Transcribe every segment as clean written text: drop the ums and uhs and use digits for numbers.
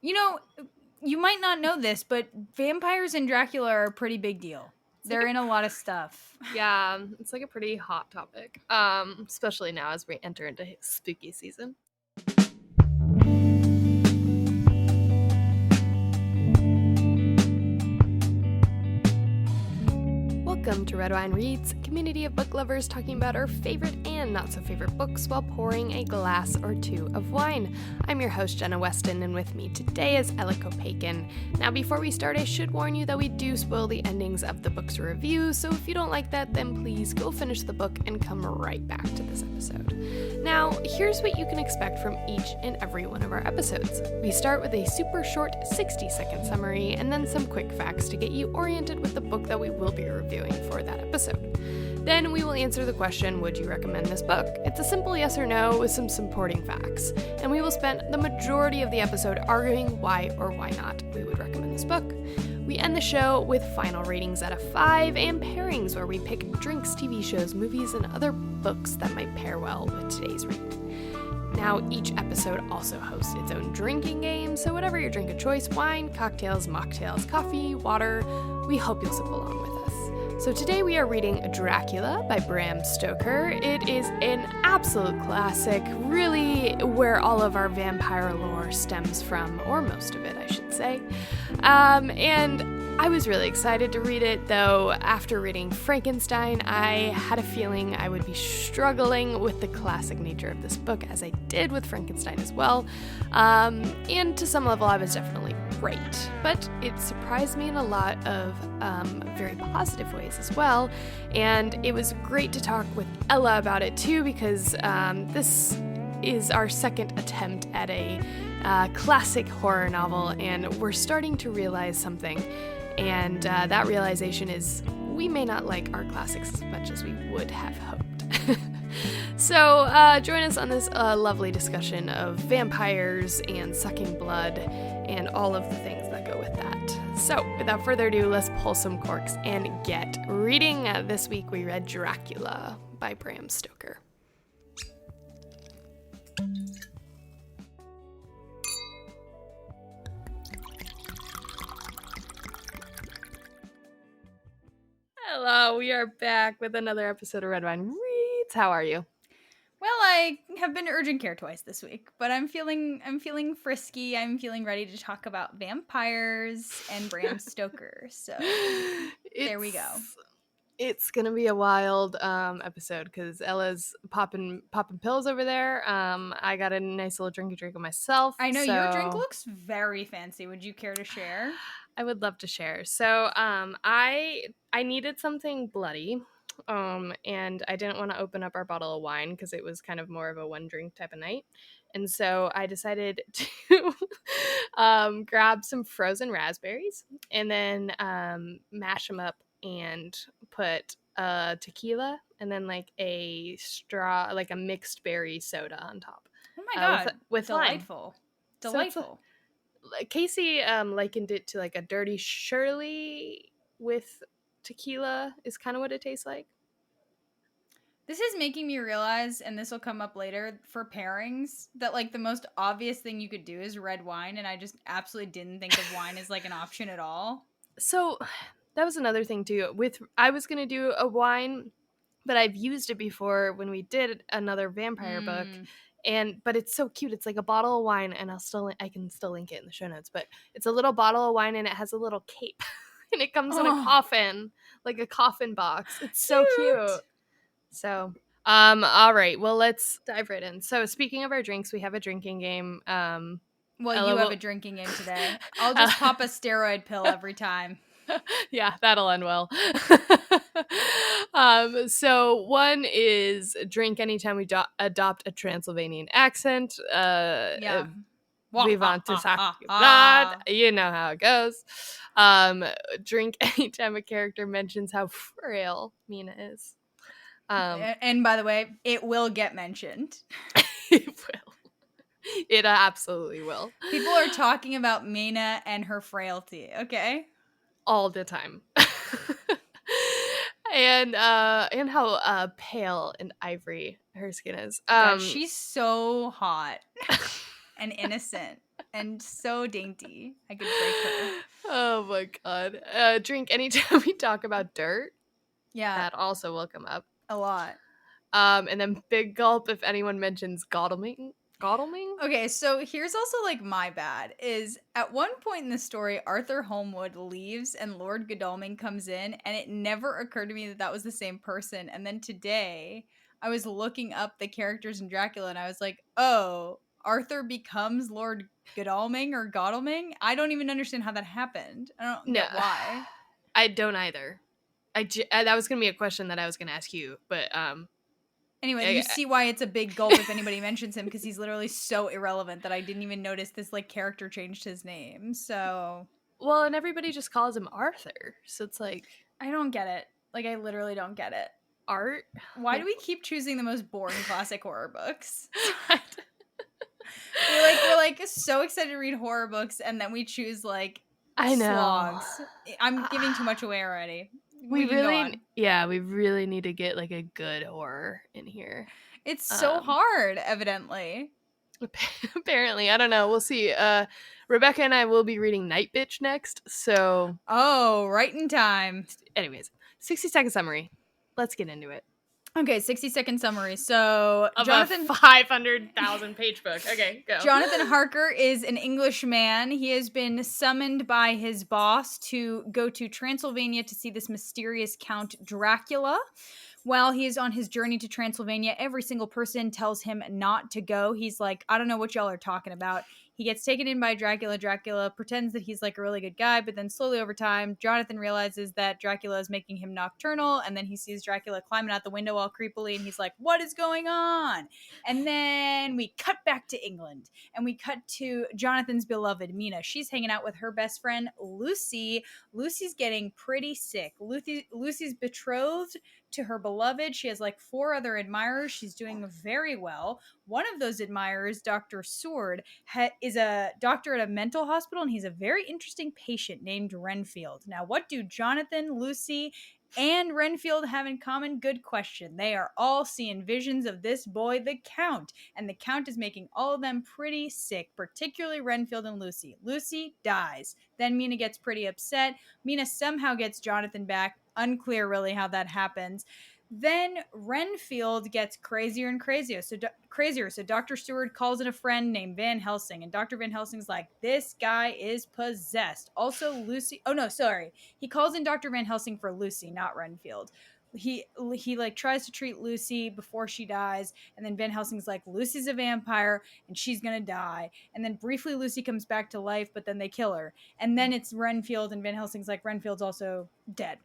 You know, you might not know this, but vampires and Dracula are a pretty big deal. They're in a lot of stuff. Yeah, it's like a pretty hot topic, especially now as we enter into spooky season. Welcome to Red Wine Reads, a community of book lovers talking about our favorite and not so favorite books while pouring a glass or two of wine. I'm your host, Jenna Weston, and with me today is Ella Kopaikin. Now, before we start, I should warn you that we do spoil the endings of the books we review, so if you don't like that, then please go finish the book and come right back to this episode. Now, here's what you can expect from each and every one of our episodes. We start with a super short 60-second summary and then some quick facts to get you oriented with the book that we will be reviewing for that episode. Then we will answer the question, would you recommend this book? It's a simple yes or no with some supporting facts, and we will spend the majority of the episode arguing why or why not we would recommend this book. We end the show with final ratings out of 5 and pairings, where we pick drinks, TV shows, movies, and other books that might pair well with today's read. Now, each episode also hosts its own drinking game, so whatever your drink of choice, wine, cocktails, mocktails, coffee, water, we hope you'll sip along with us. So today we are reading Dracula by Bram Stoker. It is an absolute classic, really where all of our vampire lore stems from, or most of it, I should say. And I was really excited to read it, though after reading Frankenstein, I had a feeling I would be struggling with the classic nature of this book, as I did with Frankenstein as well. And to some level, I was definitely right. But it surprised me in a lot of very positive ways as well. And it was great to talk with Ella about it too, because this is our second attempt at a classic horror novel, and we're starting to realize something. And that realization is we may not like our classics as much as we would have hoped. So join us on this lovely discussion of vampires and sucking blood and all of the things that go with that. So without further ado, let's pull some corks and get reading. This week we read Dracula by Bram Stoker. Hello, we are back with another episode of Red Wine Reads. How are you? Well, I have been to urgent care twice this week, but I'm feeling frisky. I'm feeling ready to talk about vampires and Bram Stoker. So there we go. It's gonna be a wild episode because Ella's popping pills over there. I got a nice little drink of myself. I know your drink looks very fancy. Would you care to share? I would love to share. So I needed something bloody. And I didn't want to open up our bottle of wine because it was kind of more of a one drink type of night. And so I decided to grab some frozen raspberries and then mash them up and put tequila and then like a mixed berry soda on top. Oh my god, with delightful. Lime. Delightful. So Casey likened it to like a dirty Shirley with tequila is kind of what it tastes like. This is making me realize, and this will come up later, for pairings, that like the most obvious thing you could do is red wine, and I just absolutely didn't think of wine as like an option at all. So that was another thing too. I was gonna do a wine, but I've used it before when we did another vampire book. But it's so cute. It's like a bottle of wine, and I can still link it in the show notes, but it's a little bottle of wine and it has a little cape and it comes in a coffin, like a coffin box. It's so cute. So, all right, well, let's dive right in. So speaking of our drinks, we have a drinking game. Well, you have a drinking game today. I'll just pop a steroid pill every time. Yeah, that'll end well. So one is drink anytime we adopt a Transylvanian accent. Yeah. We want to talk about, you know how it goes. Drink anytime a character mentions how frail Mina is. And by the way, it will get mentioned. It will. It absolutely will. People are talking about Mina and her frailty, okay? All the time. And how pale and ivory her skin is. God, she's so hot and innocent. and so dainty. I could break her. Oh my god. Drink anytime we talk about dirt. Yeah, That also will come up. a lot. And then big gulp if anyone mentions Godalming. Godalming? Okay, so here's also like my bad is at one point in the story, Arthur Holmwood leaves and Lord Godalming comes in, and it never occurred to me that that was the same person. And then today, I was looking up the characters in Dracula, and I was like, oh, Arthur becomes Lord Godalming or Godalming. I don't even understand how that happened. I don't No. get why. I don't either. That was going to be a question that I was going to ask you, but Anyway, you I, see why it's a big gulp if anybody mentions him because he's literally so irrelevant that I didn't even notice this like character changed his name. So well, and everybody just calls him Arthur. So it's like I don't get it. Like I literally don't get it. art. Why Like, do we keep choosing the most boring classic horror books? we're so excited to read horror books and then we choose like I know. slogs. I'm giving too much away already. We can go really, on. we really need to get like a good horror in here. It's so hard, evidently. Apparently, I don't know. We'll see. Rebecca and I will be reading Night Bitch next. So, Oh, right in time. anyways, 60-second summary. Let's get into it. Okay, 60-second summary. So, Of Jonathan, a 500,000 page book. Okay, go. Jonathan Harker is an English man. He has been summoned by his boss to go to Transylvania to see this mysterious Count Dracula. While he is on his journey to Transylvania, every single person tells him not to go. He's like, I don't know what y'all are talking about. He gets taken in by Dracula. Dracula pretends that he's like a really good guy, but then slowly over time, Jonathan realizes that Dracula is making him nocturnal, and then he sees Dracula climbing out the window all creepily, and he's like, what is going on? And then we cut back to England, and we cut to Jonathan's beloved Mina. She's hanging out with her best friend, Lucy. Lucy's getting pretty sick. Lucy's betrothed to her beloved. She has like 4 other admirers. She's doing very well. One of those admirers, Dr. Sword, is a doctor at a mental hospital, and he's a very interesting patient named Renfield. Now, what do Jonathan, Lucy, and Renfield have in common? Good question. They are all seeing visions of this boy, the Count, and the Count is making all of them pretty sick, particularly Renfield and Lucy. Lucy dies. Then Mina gets pretty upset. Mina somehow gets Jonathan back. Unclear really how that happens. Then Renfield gets crazier and crazier. So Dr. Stewart calls in a friend named Van Helsing, and Dr. Van Helsing's like, this guy is possessed. Also, Lucy. Oh no, sorry. He calls in Dr. Van Helsing for Lucy, not Renfield. He like tries to treat Lucy before she dies, and then Van Helsing's like, Lucy's a vampire and she's gonna die. And then briefly Lucy comes back to life, but then they kill her. And then it's Renfield, and Van Helsing's like, Renfield's also dead.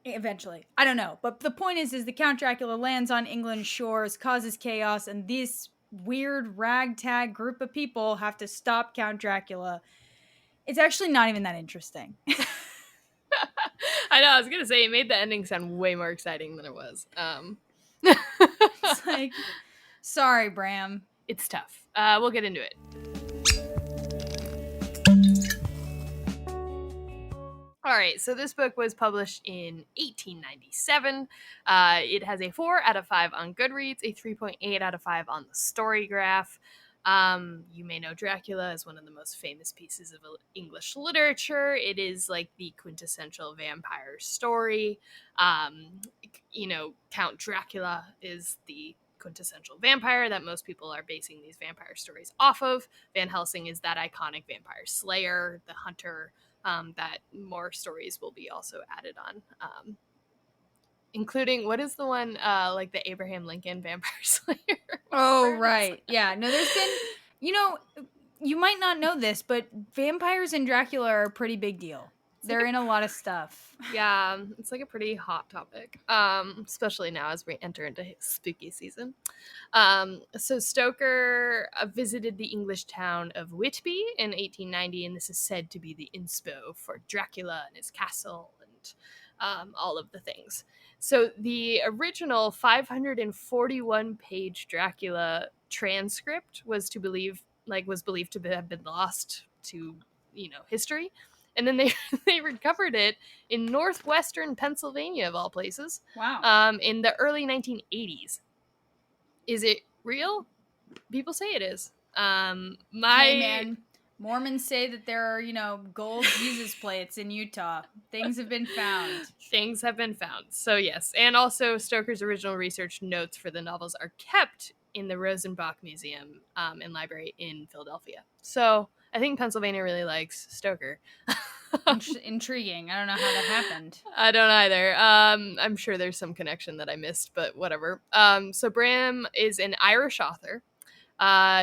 Eventually. I don't know. But the point is the Count Dracula lands on England's shores, causes chaos, and this weird ragtag group of people have to stop Count Dracula. It's actually not even that interesting. I know, I was going to say, it made the ending sound way more exciting than it was. It's like, sorry, Bram. It's tough. We'll get into it. All right, so this book was published in 1897. It has a 4 out of 5 on Goodreads, a 3.8 out of 5 on the Storygraph. You may know Dracula as one of the most famous pieces of English literature. It is like the quintessential vampire story. Count Dracula is the quintessential vampire that most people are basing these vampire stories off of. Van Helsing is that iconic vampire slayer, the hunter, that more stories will be also added on. Including, what is the one, like the Abraham Lincoln vampire slayer? Oh, right. Yeah. No, there's been, you might not know this, but vampires and Dracula are a pretty big deal. They're in a lot of stuff. Yeah, it's like a pretty hot topic, especially now as we enter into spooky season. So Stoker visited the English town of Whitby in 1890, and this is said to be the inspo for Dracula and his castle and all of the things. So the original 541-page Dracula transcript was believed to have been lost to history. And then they recovered it in northwestern Pennsylvania, of all places. Wow. In the early 1980s. Is it real? People say it is. Hey, man. Mormons say that there are, gold Jesus plates in Utah. Things have been found. Things have been found. So, yes. And also, Stoker's original research notes for the novels are kept in the Rosenbach Museum and Library in Philadelphia. So, I think Pennsylvania really likes Stoker. Intriguing. I don't know how that happened. I don't either. I'm sure there's some connection that I missed, but whatever. So, Bram is an Irish author.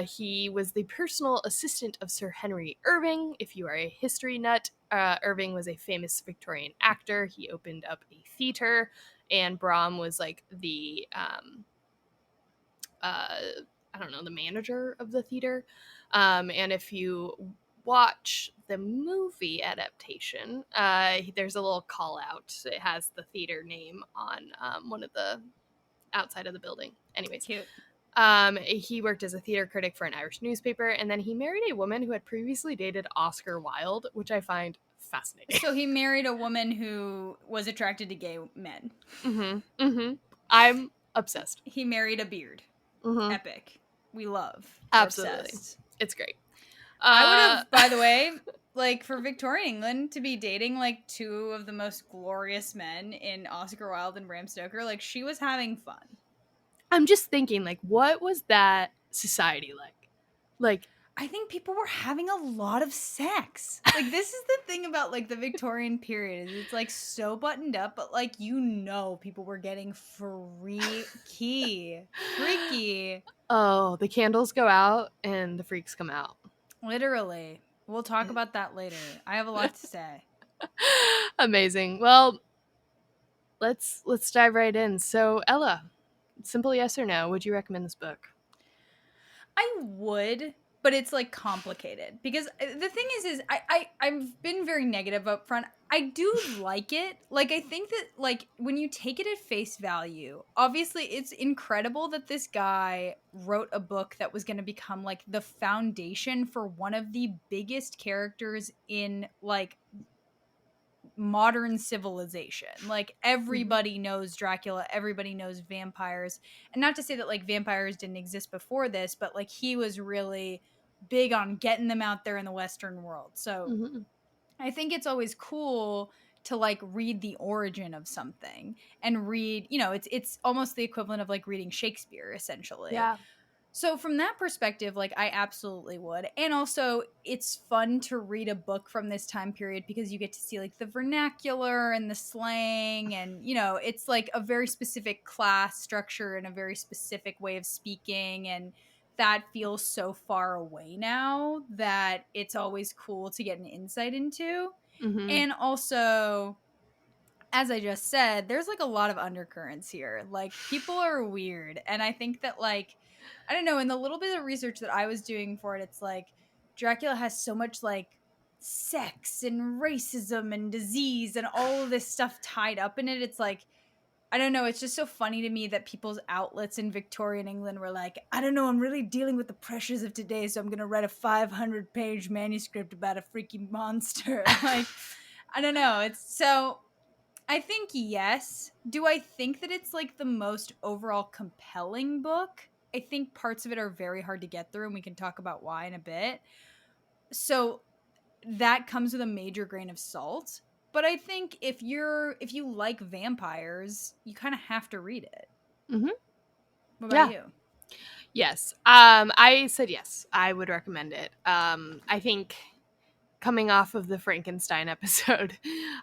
He was the personal assistant of Sir Henry Irving. If you are a history nut, Irving was a famous Victorian actor. He opened up a theater, and Bram was like the I don't know, the manager of the theater. And if you watch the movie adaptation, there's a little call out. It has the theater name on one of the outside of the building. Anyways, cute. He worked as a theater critic for an Irish newspaper, and then he married a woman who had previously dated Oscar Wilde, which I find fascinating. So he married a woman who was attracted to gay men. Mm-hmm. Mm-hmm. I'm obsessed. He married a beard. Mm-hmm. Epic. We love. Absolutely. Obsessed. It's great. I would have, by the way, like for Victorian England to be dating like two of the most glorious men in Oscar Wilde and Bram Stoker, like she was having fun. I'm just thinking, like, what was that society like? Like, I think people were having a lot of sex. Like, this is the thing about like the Victorian period, is it's like so buttoned up, but like people were getting freaky. oh, the candles go out and the freaks come out. Literally. We'll talk about that later. I have a lot to say. Amazing. Well, let's dive right in. So, Ella, simple yes or no, would you recommend this book? I would, but it's like complicated because the thing is I've been very negative up front. I do like it. Like, I think that like when you take it at face value, obviously it's incredible that this guy wrote a book that was going to become like the foundation for one of the biggest characters in like modern civilization. Like, everybody knows Dracula, everybody knows vampires. And not to say that like vampires didn't exist before this, but like he was really big on getting them out there in the Western world. So I think it's always cool to like read the origin of something and read, it's almost the equivalent of like reading Shakespeare essentially. Yeah. So from that perspective, like I absolutely would. And also it's fun to read a book from this time period because you get to see like the vernacular and the slang, and it's like a very specific class structure and a very specific way of speaking, and that feels so far away now that it's always cool to get an insight into. Mm-hmm. And also, as I just said, there's like a lot of undercurrents here. Like, people are weird. And I think that, like, I don't know, in the little bit of research that I was doing for it, it's like Dracula has so much like sex and racism and disease and all of this stuff tied up in it. It's like, I don't know, it's just so funny to me that people's outlets in Victorian England were like, I don't know, I'm really dealing with the pressures of today, so I'm going to write a 500-page manuscript about a freaky monster. Like, I don't know. It's so, I think yes. Do I think that it's like the most overall compelling book? I think parts of it are very hard to get through, and we can talk about why in a bit. So that comes with a major grain of salt. But I think if you like vampires, you kind of have to read it. Mm-hmm. What about you? Yes. I said yes. I would recommend it. I think coming off of the Frankenstein episode,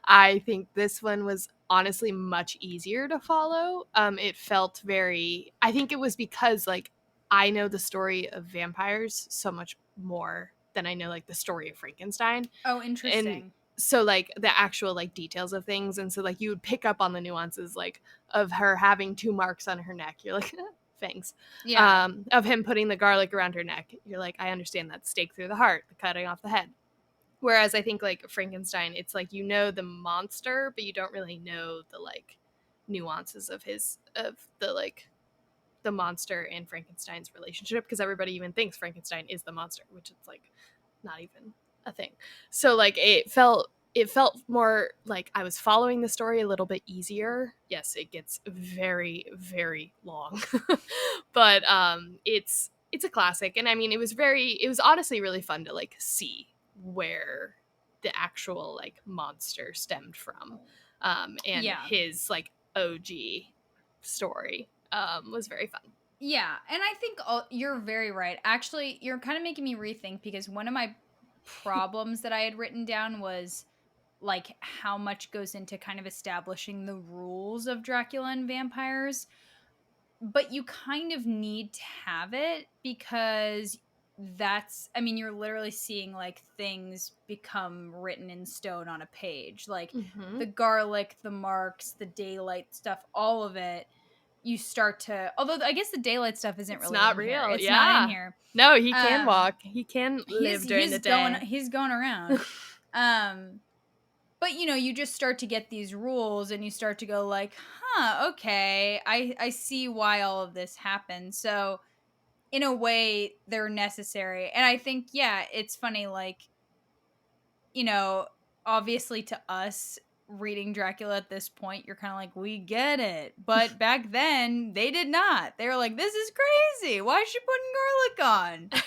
I think this one was honestly much easier to follow. It felt very, I think it was because like I know the story of vampires so much more than I know like the story of Frankenstein. Oh, interesting. And so like the actual like details of things, and so like you would pick up on the nuances like of her having 2 marks on her neck. You're like fangs. Yeah. Of him putting the garlic around her neck. You're like, I understand that. Stake through the heart, the cutting off the head. Whereas I think like Frankenstein, it's like you know the monster, but you don't really know the like nuances of the monster and Frankenstein's relationship, because everybody even thinks Frankenstein is the monster, which is like not even a thing. So like it felt more like I was following the story a little bit easier. Yes, it gets very, very long, but it's it's a classic. And I mean, it was honestly really fun to like see where the actual like monster stemmed from. And Yeah. his like OG story was very fun. Yeah, and I think you're very right. Actually, you're kind of making me rethink, because one of my problems that I had written down was like how much goes into kind of establishing the rules of Dracula and vampires. But you kind of need to have it, because I mean, you're literally seeing like things become written in stone on a page. Like Mm-hmm. the garlic, the marks, the daylight stuff, all of it. You start to, although I guess the daylight stuff isn't It's really not in here. real. It's not in Yeah. here. No, he can Um walk. He can live during the day. he's going around. Um but you just start to get these rules, and you start to go like, huh, okay, I see why all of this happened. So in a way, they're necessary. And I think, yeah, it's funny, like, you know obviously to us reading Dracula at this point, you're kind of like, we get it. But back then they did not. They were like, this is crazy, why is she putting garlic on?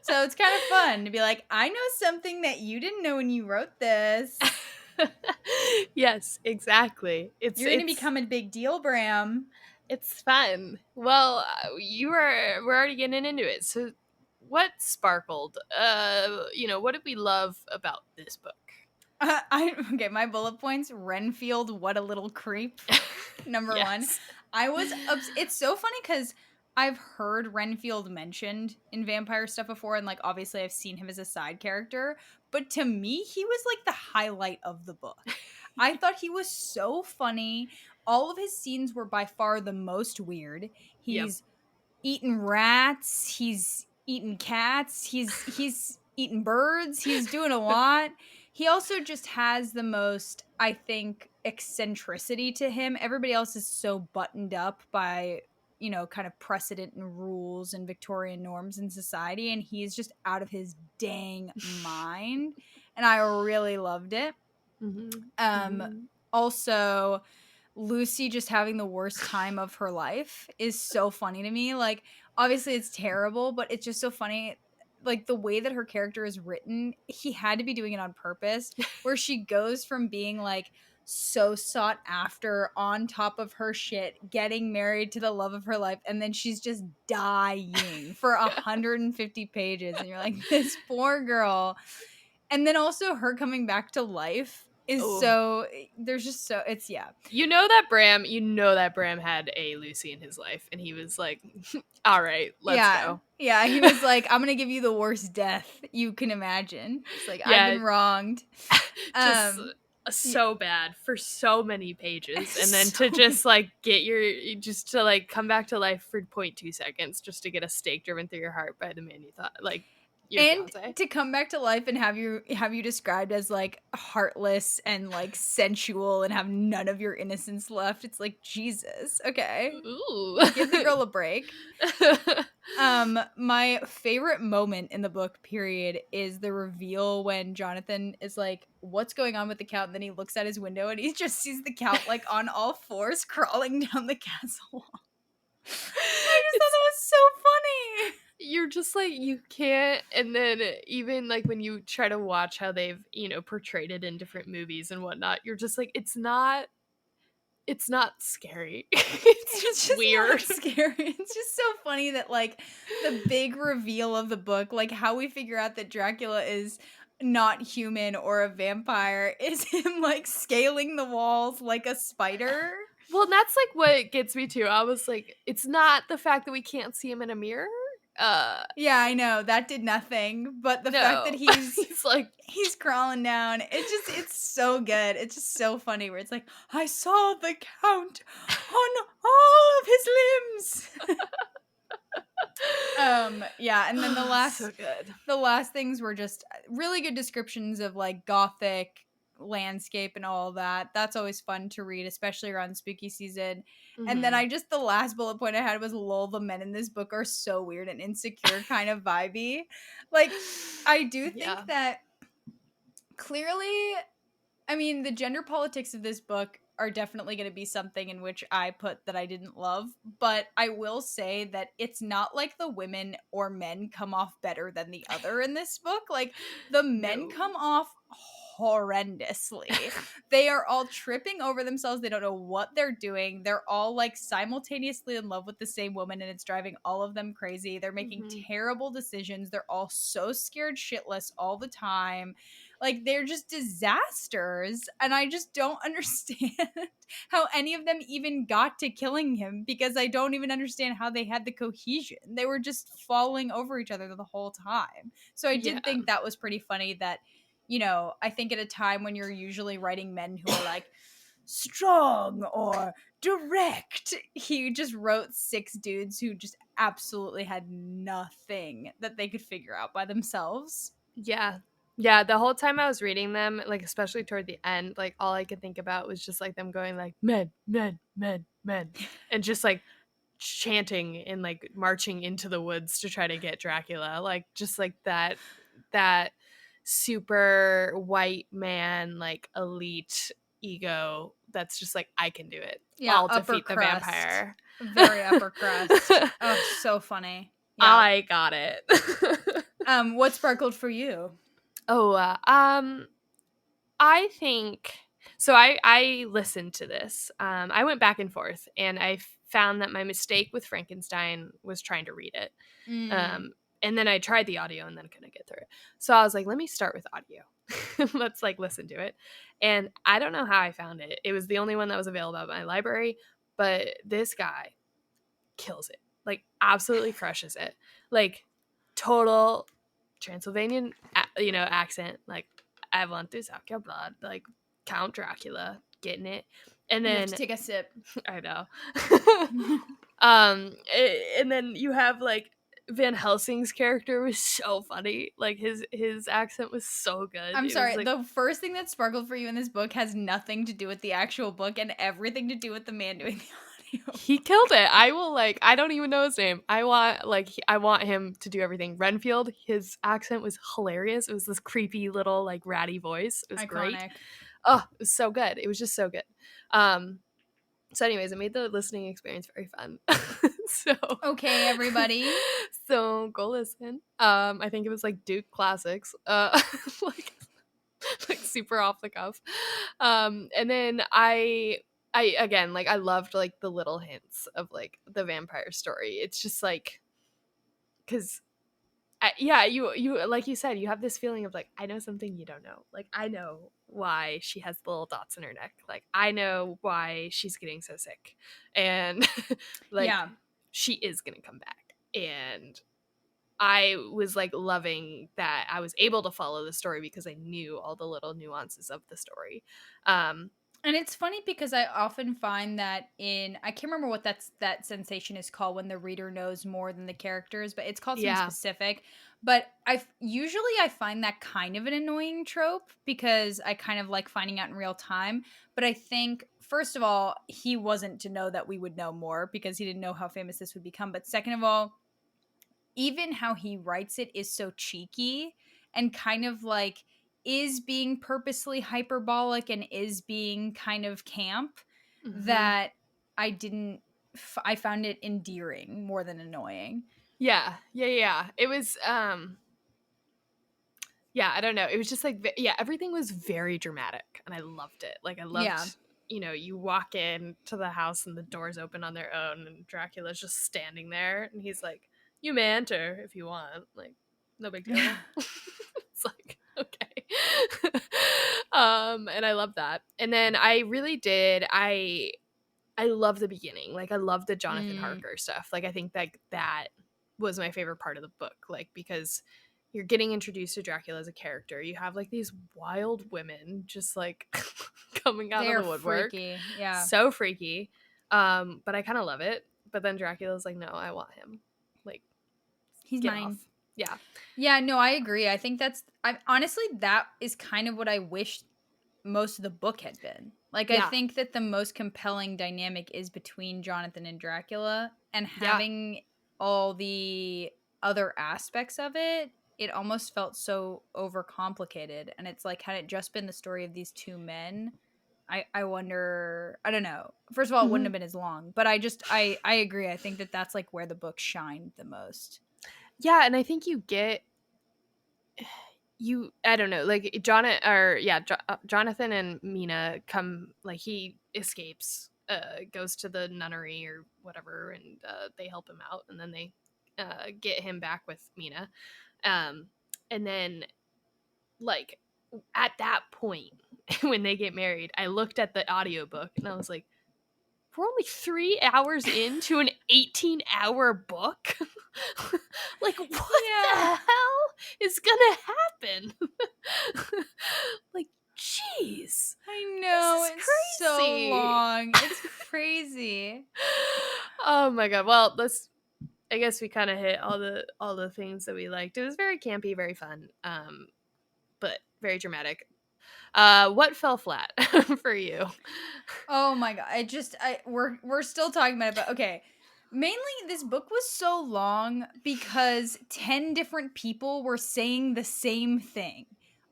So it's kind of fun to be like, I know something that you didn't know when you wrote this. Yes, exactly. You're going to become a big deal, Bram. It's fun. Well, we're already getting into it. So, what sparkled? What did we love about this book? Okay, my bullet points: Renfield, what a little creep. Number one. Yes. I was it's so funny because I've heard Renfield mentioned in vampire stuff before, and like obviously I've seen him as a side character, but to me he was like the highlight of the book. I thought he was so funny. All of his scenes were by far the most weird. Yep. He's eating rats, he's eating cats, he's eating birds, he's doing a lot. He also just has the most, I think, eccentricity to him. Everybody else is so buttoned up by, kind of precedent and rules and Victorian norms in society, and he's just out of his dang mind. And I really loved it. Mm-hmm. Um Mm-hmm. Also, Lucy just having the worst time of her life is so funny to me. Like, obviously it's terrible, but it's just so funny. Like, the way that her character is written, he had to be doing it on purpose, where she goes from being like so sought after, on top of her shit, getting married to the love of her life, and then she's just dying for 150 pages. And you're like, this poor girl. And then also her coming back to life is there's just so, it's, yeah. You know that Bram had a Lucy in his life, and he was like, all right, let's go. Yeah, he was like, I'm gonna give you the worst death you can imagine. It's like, I've been wronged. Just so bad for so many pages, and then to just like to like come back to life for 0.2 seconds just to get a stake driven through your heart by the man you thought like your and fiance. To come back to life and have you described as like heartless and like sensual and have none of your innocence left. It's like, Jesus, okay. Ooh. Give the girl a break. My favorite moment in the book, period, is the reveal when Jonathan is like, what's going on with the count? And then he looks at his window and he just sees the count like on all fours crawling down the castle wall. I just thought that was so funny. You're just like, you can't. And then even like when you try to watch how they've portrayed it in different movies and whatnot, you're just like, it's not scary. It's just weird. Not scary. It's just so funny that like the big reveal of the book, like how we figure out that Dracula is not human or a vampire, is him like scaling the walls like a spider. Well, that's like what gets me too. I was like, it's not the fact that we can't see him in a mirror. Yeah, I know that did nothing, but the fact that he's crawling down, it's so good. It's just so funny where it's like, I saw the count on all of his limbs. Yeah, and then the last things were just really good descriptions of like gothic landscape and all that. That's always fun to read, especially around spooky season. Mm-hmm. And then the last bullet point I had was, lol, the men in this book are so weird and insecure, kind of vibey. Like, I do think that clearly, I mean, the gender politics of this book are definitely going to be something in which I put that I didn't love. But I will say that it's not like the women or men come off better than the other in this book. Like, the men No. come off horrendously. They are all tripping over themselves. They don't know what they're doing. They're all like simultaneously in love with the same woman, and it's driving all of them crazy. They're making terrible decisions. They're all so scared shitless all the time. Like, they're just disasters. And I just don't understand how any of them even got to killing him, because I don't even understand how they had the cohesion. They were just falling over each other the whole time. So I Yeah. did think that was pretty funny that, you know, I think at a time when you're usually writing men who are like strong or direct, he just wrote 6 dudes who just absolutely had nothing that they could figure out by themselves. Yeah. Yeah, the whole time I was reading them, like especially toward the end, like all I could think about was just like them going like men, men, men, men, and just like chanting and like marching into the woods to try to get Dracula, like just like that super white man like elite ego that's just like I can do it. Yeah, I'll upper defeat the crust. vampire. Very upper crust. Oh, so funny. Yeah. I got it. What sparkled for you? Oh, I think so. I listened to this. I went back and forth, and I found that my mistake with Frankenstein was trying to read it. Mm. And then I tried the audio, and then couldn't get through it. So I was like, let me start with audio. Let's like listen to it. And I don't know how I found it. It was the only one that was available at my library, but this guy kills it. Like absolutely crushes it. Like total Transylvanian, accent. Like I want to suck your blood. Like Count Dracula, getting it. And You have then to take a sip. I know. And then you have like Van Helsing's character was so funny. Like his accent was so good. I'm It sorry. was like The first thing that sparkled for you in this book has nothing to do with the actual book and everything to do with the man doing the audio. he killed it. I will like I don't even know his name. I want him to do everything. Renfield, his accent was hilarious. It was this creepy little like ratty voice. It was great. Iconic. Oh, it was so good. It was just so good. So anyways, it made the listening experience very fun. so Okay, everybody. So go listen. I think it was like Duke Classics. Like like super off the cuff. And then I again like I loved like the little hints of like the vampire story. It's just like because yeah, you like you said, you have this feeling of like I know something you don't know. Like I know why she has the little dots in her neck. Like I know why she's getting so sick, and like Yeah. she is gonna come back. And I was like loving that I was able to follow the story because I knew all the little nuances of the story. And it's funny because I often find that I can't remember what that sensation is called when the reader knows more than the characters, but it's called something Yeah. specific. But I find that kind of an annoying trope because I kind of like finding out in real time. But I think first of all, he wasn't to know that we would know more because he didn't know how famous this would become. But second of all, even how he writes it is so cheeky and kind of like is being purposely hyperbolic and is being kind of camp that I didn't I found it endearing more than annoying. Yeah. It was yeah, I don't know. It was just like yeah, everything was very dramatic and I loved it. Like I loved you walk in to the house and the doors open on their own and Dracula's just standing there and he's like, "You may enter if you want." Like, no big deal. It's like, okay. And I love that. And then I really did I love the beginning. Like I love the Jonathan Harker stuff. Like I think that was my favorite part of the book. Like because you're getting introduced to Dracula as a character. You have like these wild women just like coming out They're of the woodwork. freaky. Yeah. So freaky. But I kind of love it. But then Dracula's like, no, I want him. Like, he's get mine. off. Yeah. Yeah, no, I agree. I think honestly that is kind of what I wish most of the book had been. Like I think that the most compelling dynamic is between Jonathan and Dracula, and having all the other aspects of it almost felt so overcomplicated. And it's like had it just been the story of these two men, I wonder, I don't know. First of all, it wouldn't have been as long, but I agree. I think that that's like where the book shined the most. Yeah, and I think I don't know, like Jonathan and Mina come, like, he escapes, goes to the nunnery or whatever, and they help him out, and then they get him back with Mina, and then, like, at that point when they get married, I looked at the audiobook and I was like, we're only 3 hours into an 18-hour book. Like, what the Yeah. hell is gonna happen? Like, jeez, I this know, is it's so crazy. long. It's crazy. Oh my god. Well, I guess we kind of hit all the things that we liked. It was very campy, very fun, but very dramatic. What fell flat for you? Oh my god. We're still talking about it, but okay. Mainly this book was so long because 10 different people were saying the same thing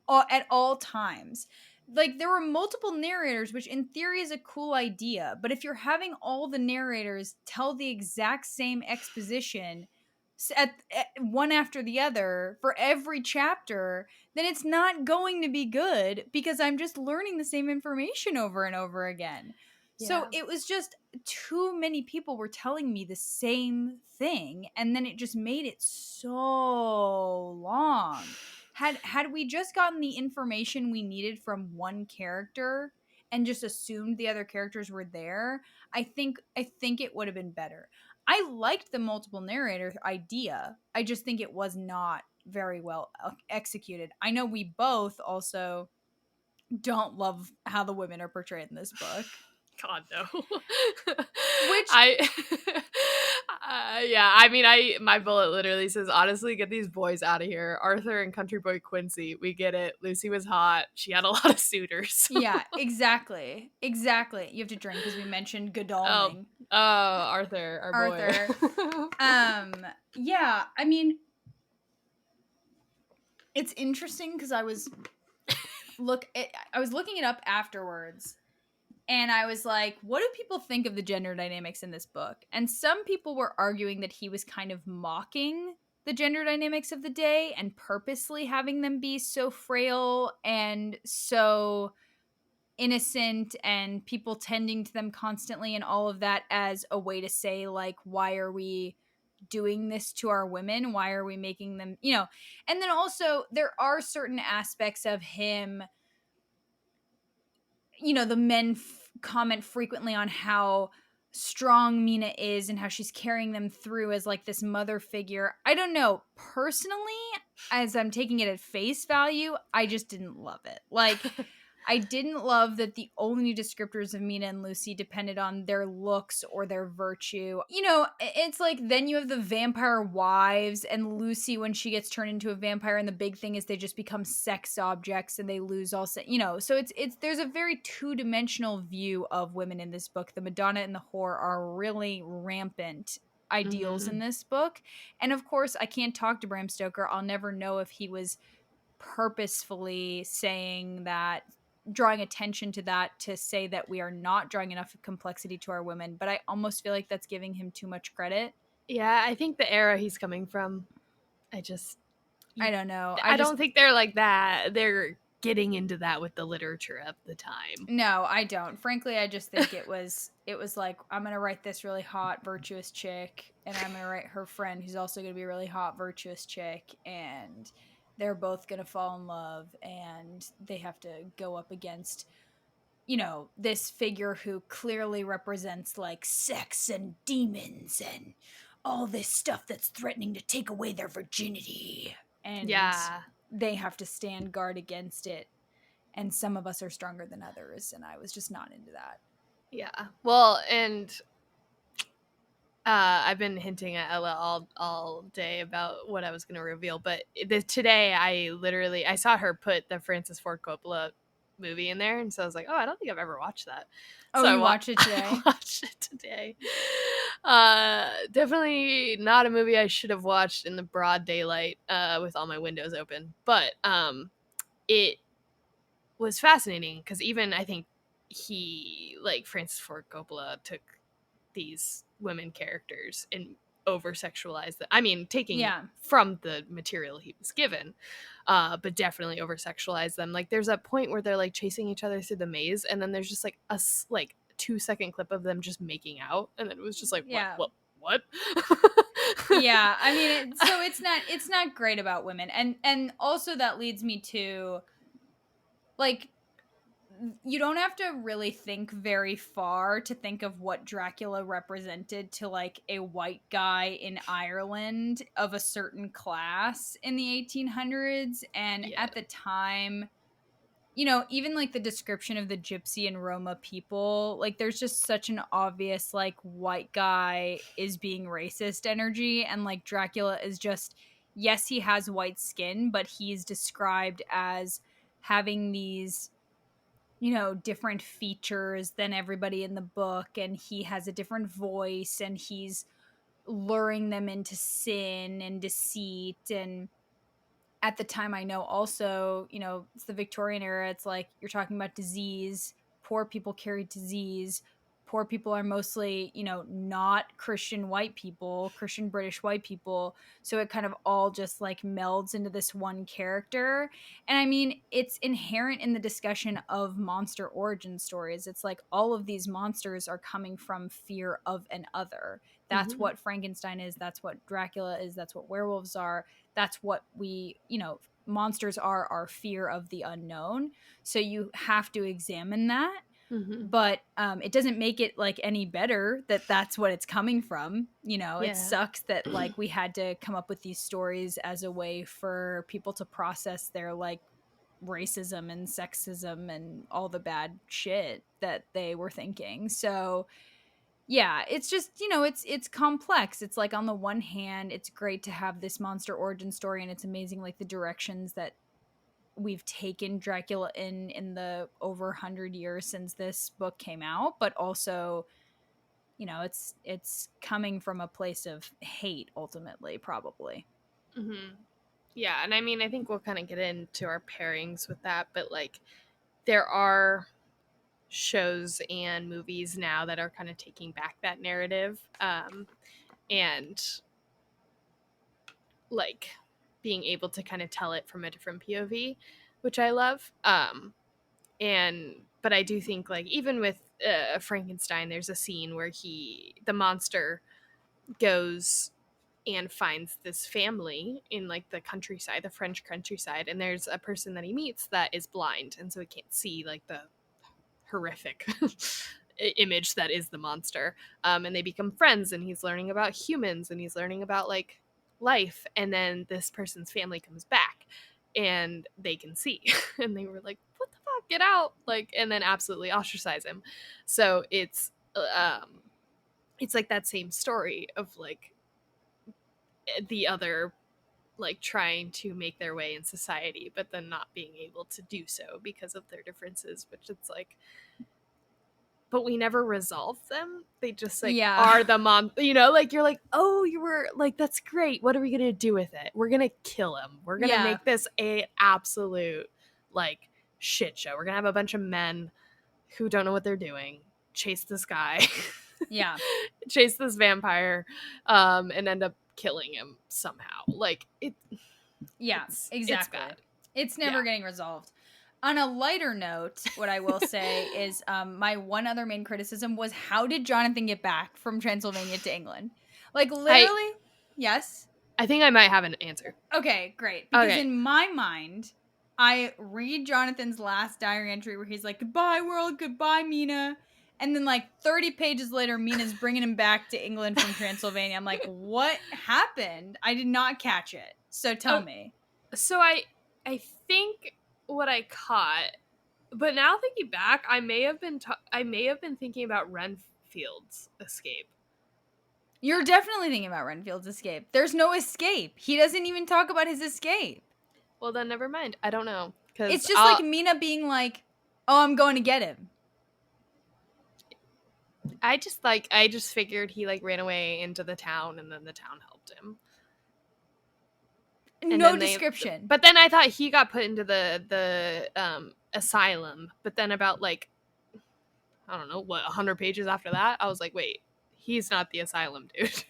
at all times. Like there were multiple narrators, which in theory is a cool idea, but if you're having all the narrators tell the exact same exposition at one after the other for every chapter, then it's not going to be good because I'm just learning the same information over and over again. So Yeah. it was just too many people were telling me the same thing, and then it just made it so long. Had we just gotten the information we needed from one character and just assumed the other characters were there, I think it would have been better. I liked the multiple narrator idea. I just think it was not very well executed. I know we both also don't love how the women are portrayed in this book. God no. Which I yeah, I mean, my bullet literally says, honestly, get these boys out of here. Arthur and country boy Quincy, we get it. Lucy was hot. She had a lot of suitors. yeah, exactly. Exactly. You have to drink because we mentioned Oh, Godalming. Arthur, our Arthur. boy. Yeah, I mean it's interesting because I was looking it up afterwards. And I was like, what do people think of the gender dynamics in this book? And some people were arguing that he was kind of mocking the gender dynamics of the day and purposely having them be so frail and so innocent and people tending to them constantly and all of that as a way to say, like, why are we doing this to our women? Why are we making them, And then also, there are certain aspects of him, the men comment frequently on how strong Mina is and how she's carrying them through as like this mother figure. I don't know. Personally, as I'm taking it at face value, I just didn't love it. Like, I didn't love that the only descriptors of Mina and Lucy depended on their looks or their virtue. It's like then you have the vampire wives and Lucy when she gets turned into a vampire, and the big thing is they just become sex objects and they lose all so it's there's a very two-dimensional view of women in this book. The Madonna and the whore are really rampant ideals in this book. And of course, I can't talk to Bram Stoker. I'll never know if he was purposefully saying that, drawing attention to that to say that we are not drawing enough complexity to our women, but I almost feel like that's giving him too much credit. Yeah, I think the era he's coming from, I don't know. I don't think they're like that. They're getting into that with the literature of the time. No, I don't. Frankly, I just think it was like, I'm going to write this really hot virtuous chick and I'm going to write her friend who's also going to be a really hot virtuous chick, and they're both going to fall in love and they have to go up against this figure who clearly represents like sex and demons and all this stuff that's threatening to take away their virginity. And they have to stand guard against it. And some of us are stronger than others. And I was just not into that. Yeah. Well, and I've been hinting at Ella all day about what I was going to reveal. But today I saw her put the Francis Ford Coppola movie in there, and so I was like, oh, I don't think I've ever watched that. Oh, so you watched it today? I watched it today. Definitely not a movie I should have watched in the broad daylight with all my windows open, but it was fascinating because even I think he, like, Francis Ford Coppola took these women characters and over-sexualized them. I mean, taking from the material he was given, but definitely over-sexualized them. Like, there's a point where they're, like, chasing each other through the maze, and then there's just, like, a 2-second clip of them just making out, and then it was just like, what? Yeah, I mean, so it's not great about women, and also that leads me to, like, you don't have to really think very far to think of what Dracula represented to, like, a white guy in Ireland of a certain class in the 1800s. And at the time, you know, even like the description of the Gypsy and Roma people, like, there's just such an obvious, like, white guy is being racist energy. And, like, Dracula is just, yes, he has white skin, but he's described as having these, you know, different features than everybody in the book, and he has a different voice, and he's luring them into sin and deceit. And at the time, I know also, you know, it's the Victorian era, it's like you're talking about disease. Poor people carry disease. Poor people are mostly, you know, not Christian white people, Christian British white people. So it kind of all just, like, melds into this one character. And I mean, it's inherent in the discussion of monster origin stories. It's like all of these monsters are coming from fear of an other. That's what Frankenstein is. That's what Dracula is. That's what werewolves are. That's what we, you know, monsters are our fear of the unknown. So you have to examine that. But it doesn't make it, like, any better that that's what it's coming from. You know, it sucks that, like, we had to come up with these stories as a way for people to process their, like, racism and sexism and all the bad shit that they were thinking. So yeah, it's just, you know, it's complex. It's like, on the one hand, it's great to have this monster origin story, and it's amazing, like, the directions that we've taken Dracula in the over 100 years since this book came out. But also, you know, it's coming from a place of hate ultimately, probably. Yeah, and I mean, I think we'll kind of get into our pairings with that, but, like, there are shows and movies now that are kind of taking back that narrative, and, like, being able to kind of tell it from a different POV, which I love. But I do think, like, even with Frankenstein, there's a scene where the monster goes and finds this family in, like, the countryside, the French countryside, and there's a person that he meets that is blind, and so he can't see, like, the horrific image that is the monster. And they become friends, and he's learning about humans, and he's learning about, like, life. And then this person's family comes back, and they can see, and they were like, "What the fuck? Get out!" Like, and then absolutely ostracize him. So it's like that same story of, like, the other, like, trying to make their way in society, but then not being able to do so because of their differences, which it's like, but we never resolve them. They just, like, are the mom, you know, like, you're like, oh, you were like, that's great. What are we gonna do with it? We're gonna kill him. We're gonna make this a absolute, like, shit show. We're gonna have a bunch of men who don't know what they're doing chase this guy, chase this vampire, and end up killing him somehow. Like, exactly. It's never getting resolved. On a lighter note, what I will say is, my one other main criticism was, how did Jonathan get back from Transylvania to England? Like, literally, yes? I think I might have an answer. Okay, great. Because in my mind, I read Jonathan's last diary entry where he's like, "Goodbye, world, goodbye, Mina." And then, like, 30 pages later, Mina's bringing him back to England from Transylvania. I'm like, what happened? I did not catch it. So tell me. So I think what I caught, but now thinking back, I may have been thinking about Renfield's escape. You're definitely thinking about Renfield's escape. There's no escape. He doesn't even talk about his escape. Well, then never mind. I don't know. It's just like Mina being like, "Oh, I'm going to get him." I just figured he, like, ran away into the town, and then the town helped him. And no description. But then I thought he got put into the asylum. But then about, like, I don't know, 100 pages after that, I was like, wait, he's not the asylum dude.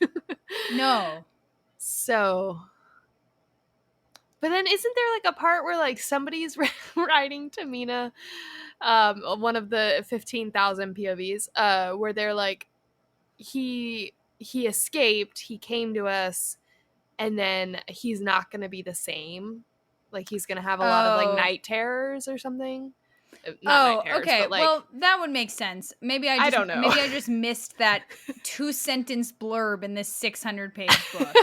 No. So, but then isn't there like a part where like somebody's writing to Mina, one of the 15,000 POVs, where they're like, he escaped, he came to us, and then he's not going to be the same. Like he's going to have a lot of like Oh. night terrors or something. Not night Oh, terrors, okay. but like, Well, that would make sense. I don't know. Maybe I just missed that 2-sentence blurb in this 600-page book.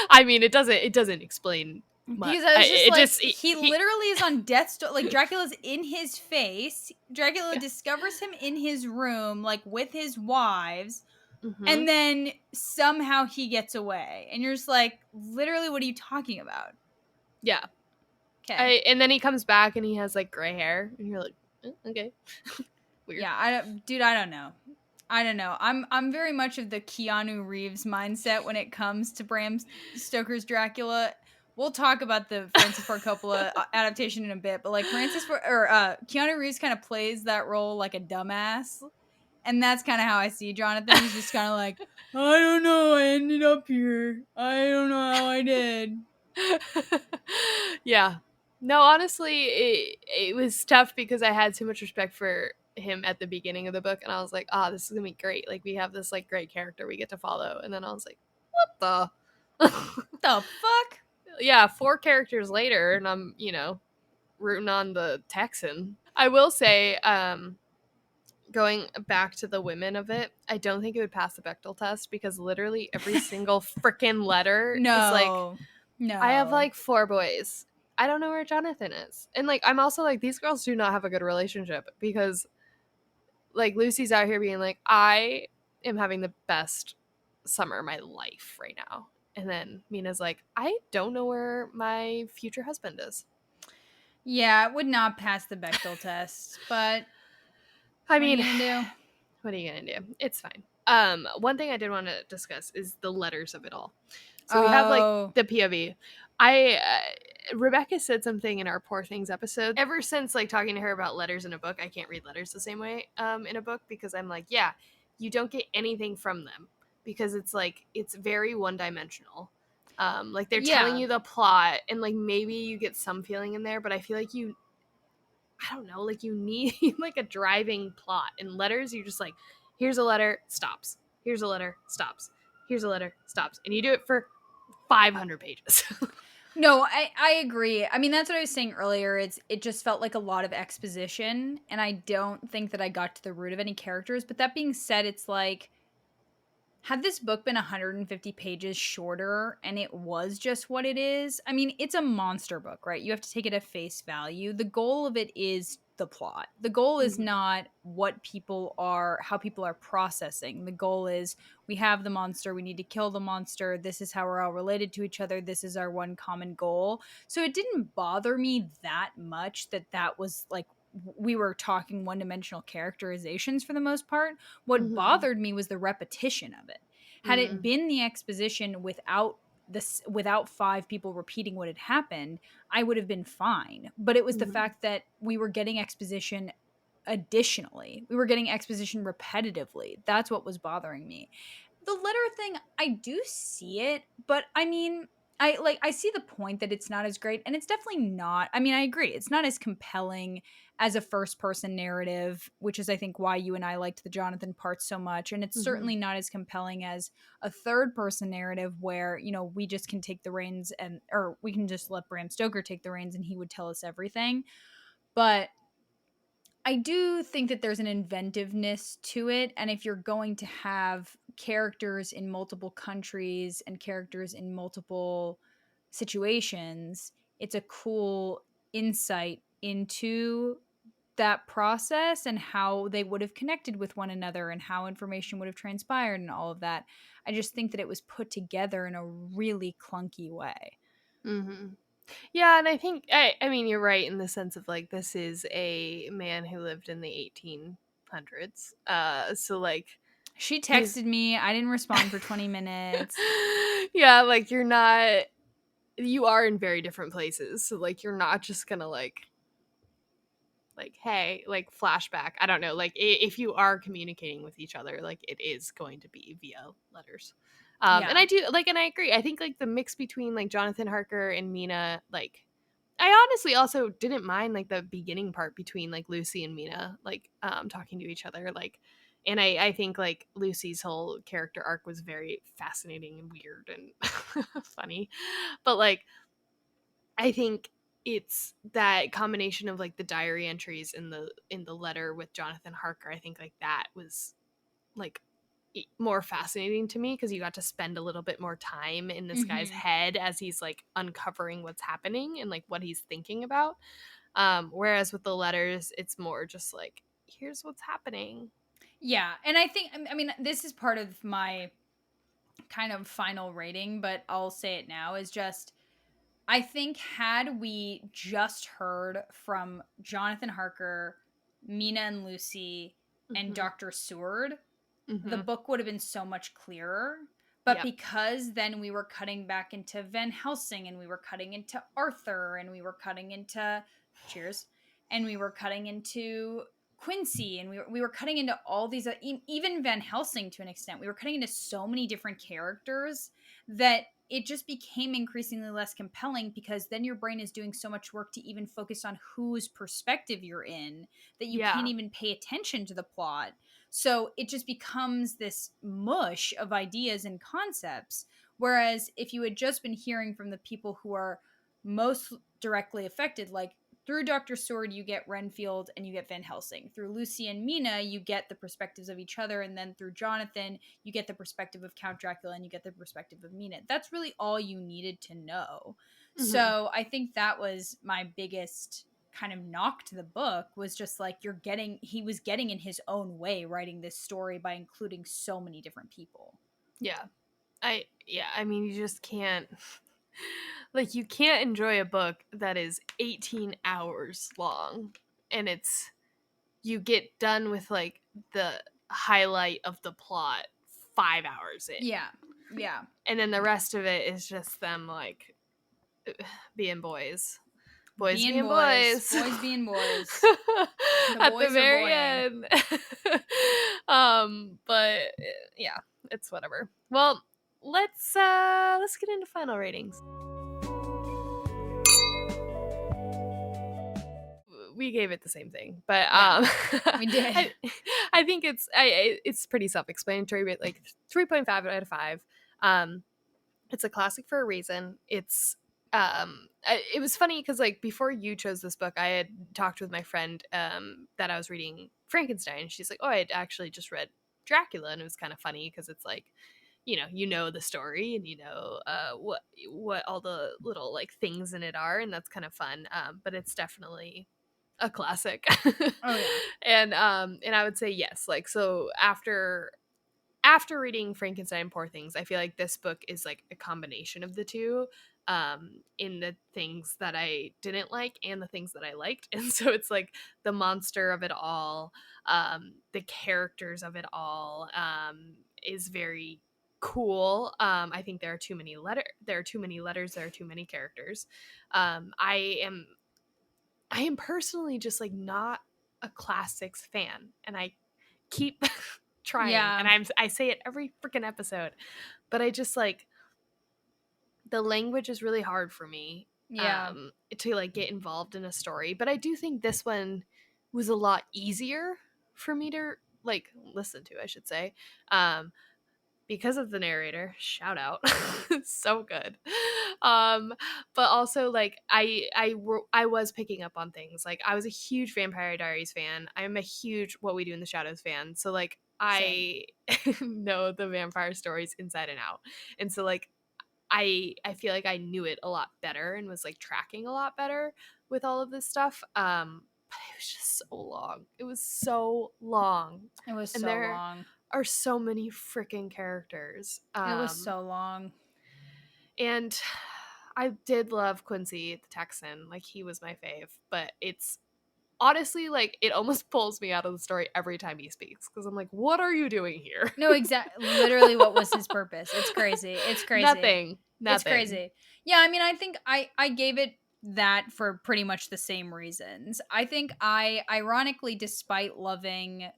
I mean, it doesn't explain much. Because I was just It like, just he literally is on death's door. Like, Dracula's in his face. Dracula discovers him in his room, like, with his wives. Mhm. And then somehow he gets away. And you're just like, literally, what are you talking about? Yeah. Okay. And then he comes back and he has like gray hair, and you're like, okay. Weird. Yeah, I don't know. I don't know. I'm very much of the Keanu Reeves mindset when it comes to Bram Stoker's Dracula. We'll talk about the Francis Ford Coppola adaptation in a bit, but like Keanu Reeves kind of plays that role like a dumbass, and that's kind of how I see Jonathan. He's just kind of like, I don't know, I ended up here. I don't know how I did. Yeah. No, honestly, it was tough because I had too much respect for him at the beginning of the book, and I was like, this is gonna be great. Like we have this like great character we get to follow, and then I was like, what the The fuck? Yeah, 4 characters later, and I'm, rooting on the Texan. I will say, going back to the women of it, I don't think it would pass the Bechdel test because literally every single freaking letter is like, no. I have like 4 boys. I don't know where Jonathan is. And like, I'm also like, these girls do not have a good relationship because like Lucy's out here being like, I am having the best summer of my life right now. And then Mina's like, I don't know where my future husband is. Yeah, it would not pass the Bechdel test, but I mean, what are you gonna do? What are you gonna do? It's fine. One thing I did want to discuss is the letters of it all. So we have like the POV. Rebecca said something in our Poor Things episode. Ever since like talking to her about letters in a book, I can't read letters the same way in a book because I'm like, yeah, you don't get anything from them because it's like it's very one-dimensional. Like they're telling you the plot and like maybe you get some feeling in there, but I feel like I don't know, like you need like a driving plot. In letters, you're just like, here's a letter, stops. Here's a letter, stops. Here's a letter, stops. And you do it for 500 pages. No, I agree. I mean, that's what I was saying earlier. It just felt like a lot of exposition, and I don't think that I got to the root of any characters. But that being said, it's like, had this book been 150 pages shorter and it was just what it is, I mean, it's a monster book, right? You have to take it at face value. The goal of it is the plot. The goal is not how people are processing. The goal is we have the monster, we need to kill the monster. This is how we're all related to each other. This is our one common goal. So it didn't bother me that much that was like we were talking one-dimensional characterizations for the most part. What bothered me was the repetition of it. Had it been the exposition without 5 people repeating what had happened, I would have been fine. But it was the fact that we were getting exposition additionally. We were getting exposition repetitively. That's what was bothering me. The letter thing, I do see it, but I mean, I see the point that it's not as great, and it's definitely not. I mean, I agree. It's not as compelling as a first person narrative, which is I think why you and I liked the Jonathan part so much, and it's certainly not as compelling as a third person narrative where, we just can take the reins or we can just let Bram Stoker take the reins and he would tell us everything. But I do think that there's an inventiveness to it, and if you're going to have characters in multiple countries and characters in multiple situations, it's a cool insight into that process and how they would have connected with one another and how information would have transpired and all of that. I just think that it was put together in a really clunky way. Yeah, and I think I mean you're right in the sense of like this is a man who lived in the 1800s. So like she texted me, I didn't respond for 20 minutes. Yeah, like you are in very different places. So like you're not just gonna like like, hey, like flashback. I don't know, like if you are communicating with each other, like it is going to be via letters. Yeah. And I do like, and I agree. I think like the mix between like Jonathan Harker and Mina, like I honestly also didn't mind like the beginning part between like Lucy and Mina, like talking to each other, like, and I think like Lucy's whole character arc was very fascinating and weird and funny, but like I think it's that combination of like the diary entries in the letter with Jonathan Harker. I think like that was like more fascinating to me because you got to spend a little bit more time in this guy's head as he's like uncovering what's happening and like what he's thinking about. Whereas with the letters, it's more just like, here's what's happening. Yeah. And I mean, this is part of my kind of final rating, but I'll say it now, is just I think had we just heard from Jonathan Harker, Mina and Lucy, and Mm-hmm. Dr. Seward, the Mm-hmm. book would have been so much clearer. But Yep. because then we were cutting back into Van Helsing and we were cutting into Arthur and we were cutting into cheers and we were cutting into Quincy and we were cutting into all these even Van Helsing to an extent. We were cutting into so many different characters that it just became increasingly less compelling because then your brain is doing so much work to even focus on whose perspective you're in that you can't Yeah. even pay attention to the plot. So it just becomes this mush of ideas and concepts. Whereas if you had just been hearing from the people who are most directly affected, like through Dr. Sword, you get Renfield and you get Van Helsing. Through Lucy and Mina, you get the perspectives of each other. And then through Jonathan, you get the perspective of Count Dracula and you get the perspective of Mina. That's really all you needed to know. Mm-hmm. So I think that was my biggest kind of knock to the book, was just like he was getting in his own way writing this story by including so many different people. Yeah. I mean, you just can't like you can't enjoy a book that is 18 hours long and it's you get done with like the highlight of the plot 5 hours in. Yeah. Yeah. And then the rest of it is just them like being boys. Boys Being being boys. boys. Boys being boys. The At the boys are very boying. end. But yeah, it's whatever. Well, let's get into final ratings. We gave it the same thing, but Yeah, we did. I think it's pretty self-explanatory, but like 3.5 out of 5. It's a classic for a reason. It's it was funny because like before you chose this book, I had talked with my friend that I was reading Frankenstein, and she's like, oh, I had actually just read Dracula, and it was kind of funny because it's like, you know the story and you know what all the little like things in it are, and that's kind of fun. But it's definitely a classic. Oh yeah. And I would say yes. Like, so after reading Frankenstein Poor Things, I feel like this book is like a combination of the two, in the things that I didn't like and the things that I liked. And so it's like the monster of it all, the characters of it all, is very cool. I think there are too many there are too many letters, there are too many characters. I am personally just like not a classics fan, and I keep trying, Yeah. and I say it every freaking episode, but I just like the language is really hard for me Yeah. to like get involved in a story, but I do think this one was a lot easier for me to like listen to, I should say, because of the narrator. Shout out. So good. But also like I was picking up on things. Like I was a huge Vampire Diaries fan. I'm a huge What We Do in the Shadows fan. So like Same. I know the vampire stories inside and out. And so like I feel like I knew it a lot better and was like tracking a lot better with all of this stuff. But it was just so long. It was so long. It was And so there long. are so many freaking characters. It was so long. And I did love Quincy the Texan. Like, he was my fave. But it's honestly, like, it almost pulls me out of the story every time he speaks. Because I'm like, what are you doing here? No, exactly. Literally, what was his purpose? It's crazy. It's crazy. Nothing. It's crazy. Yeah, I mean, I think I gave it that for pretty much the same reasons. I think ironically, despite loving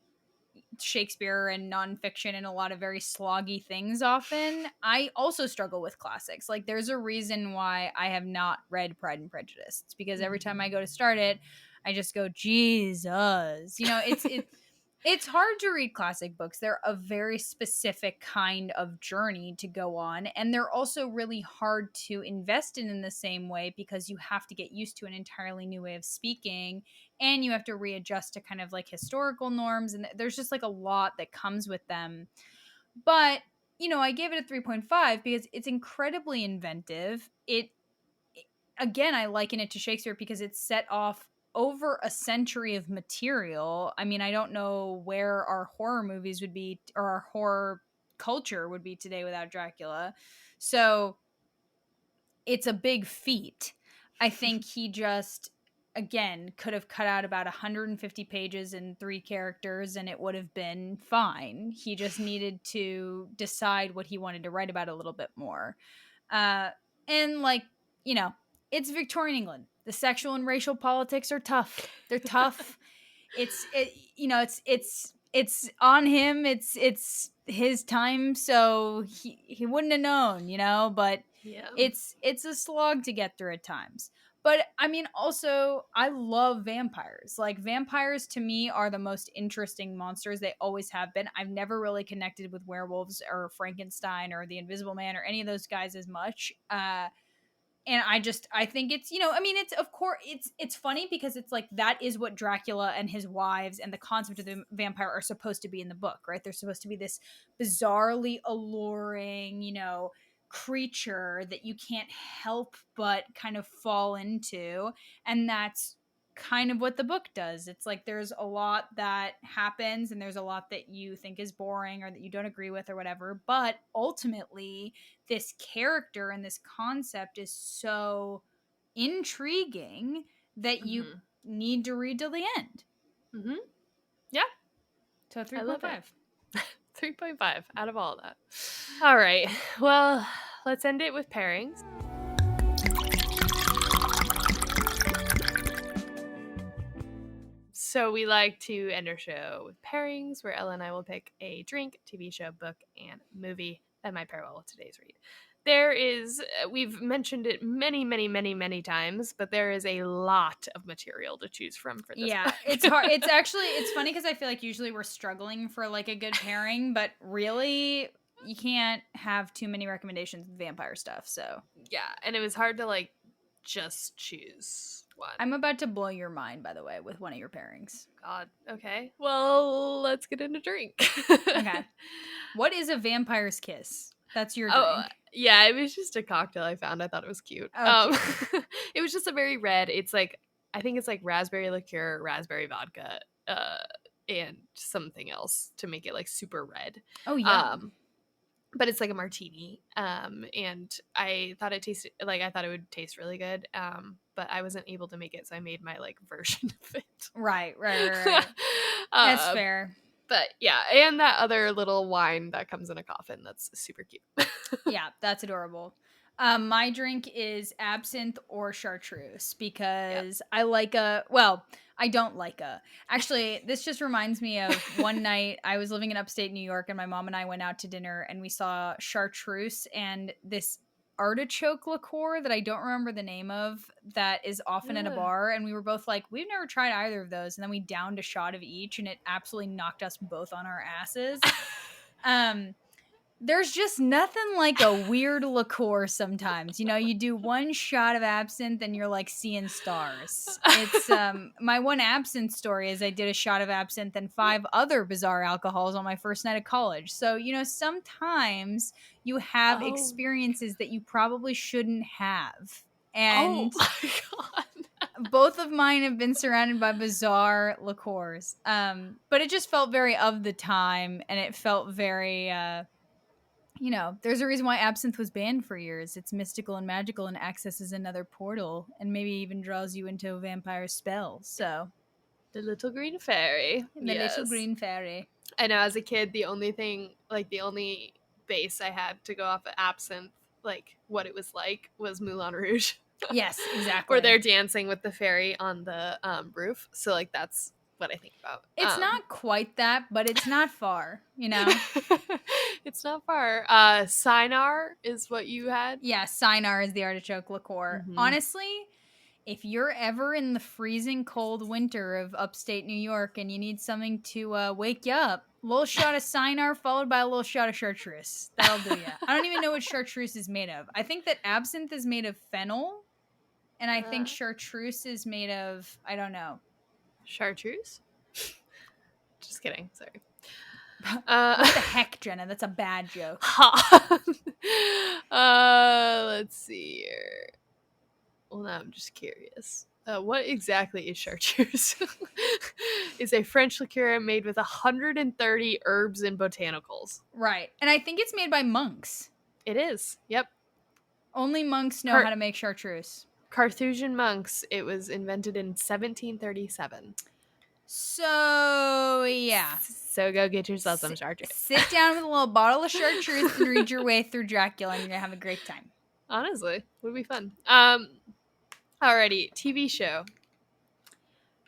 Shakespeare and nonfiction and a lot of very sloggy things often, I also struggle with classics. Like, there's a reason why I have not read Pride and Prejudice. It's because every time I go to start it, I just go, Jesus. It's hard to read classic books. They're a very specific kind of journey to go on, and they're also really hard to invest in the same way because you have to get used to an entirely new way of speaking, and you have to readjust to kind of like historical norms, and there's just like a lot that comes with them. But I gave it a 3.5 because it's incredibly inventive. Again, I liken it to Shakespeare because it's set off over a century of material. I mean, I don't know where our horror movies would be, or our horror culture would be today without Dracula. So it's a big feat. I think he just, again, could have cut out about 150 pages and 3 characters and it would have been fine. He just needed to decide what he wanted to write about a little bit more. Uh, and like, you know, it's Victorian England. The sexual and racial politics are tough. They're tough. It's on him. It's his time, so he wouldn't have known, but Yeah. it's a slog to get through at times. But I mean, also, I love vampires. Like, vampires to me are the most interesting monsters. They always have been. I've never really connected with werewolves or Frankenstein or the Invisible Man or any of those guys as much. And I think it's, I mean, it's, of course, it's funny because it's like, that is what Dracula and his wives and the concept of the vampire are supposed to be in the book, right? They're supposed to be this bizarrely alluring, creature that you can't help but kind of fall into. And that's kind of what the book does. It's like, there's a lot that happens and there's a lot that you think is boring or that you don't agree with or whatever, but ultimately this character and this concept is so intriguing that you need to read till the end. Yeah. So I love it. 3.5. 3.5 out of all of that. All right. Well, let's end it with pairings. So we like to end our show with pairings, where Ella and I will pick a drink, TV show, book, and movie that might pair well with today's read. There is, we've mentioned it many, many, many, many times, but there is a lot of material to choose from for this book. It's hard. It's funny because I feel like usually we're struggling for like a good pairing, but really you can't have too many recommendations with vampire stuff. So yeah, and it was hard to like just choose one. I'm about to blow your mind, by the way, with one of your pairings. God. Okay. Well, let's get into drink. Okay. What is a vampire's kiss? That's your drink. Yeah, it was just a cocktail I found. I thought it was cute. It was just a very red. It's like, I think it's like raspberry liqueur, raspberry vodka, and something else to make it like super red. Oh yeah. But it's like a martini. And I thought it tasted like, I thought it would taste really good. But I wasn't able to make it, so I made my like version of it. Right. That's fair. But yeah, and that other little wine that comes in a coffin, that's super cute. Yeah, that's adorable. My drink is absinthe or chartreuse because I don't like actually, this just reminds me of one night I was living in upstate New York and my mom and I went out to dinner and we saw chartreuse and this artichoke liqueur that I don't remember the name of that is often at a bar, and we were both like, we've never tried either of those, and then we downed a shot of each and it absolutely knocked us both on our asses. There's just nothing like a weird liqueur sometimes. You do one shot of absinthe and you're like seeing stars. It's my one absinthe story is I did a shot of absinthe and 5 other bizarre alcohols on my first night of college. So, sometimes you have experiences that you probably shouldn't have. And oh my God. Both of mine have been surrounded by bizarre liqueurs. But it just felt very of the time, and it felt very there's a reason why absinthe was banned for years. It's mystical and magical and accesses another portal and maybe even draws you into a vampire spell. So, the little green fairy. Little green fairy. I know, as a kid, the only base I had to go off of absinthe, like what it was like, was Moulin Rouge. Yes, exactly. Where they're dancing with the fairy on the roof. So like that's what I think about. It's not quite that, but it's not far, It's not far. Sinar is what you had. Yeah, Sinar is the artichoke liqueur. Mm-hmm. Honestly, if you're ever in the freezing cold winter of upstate New York and you need something to wake you up, a little shot of Sinar followed by a little shot of chartreuse. That'll do ya. I don't even know what chartreuse is made of. I think that absinthe is made of fennel, and I think chartreuse is made of, I don't know. Chartreuse? Just kidding. Sorry. What the heck, Jenna? That's a bad joke. Let's see here. Well, now I'm just curious. What exactly is chartreuse? It's a French liqueur made with 130 herbs and botanicals. Right. And I think it's made by monks. It is. Yep. Only monks know how to make chartreuse. Carthusian monks. It was invented in 1737. So, yeah. So go get yourself some chartreuse. Sit down with a little bottle of chartreuse and read your way through Dracula, and you're going to have a great time. Honestly, would be fun. Alrighty, TV show.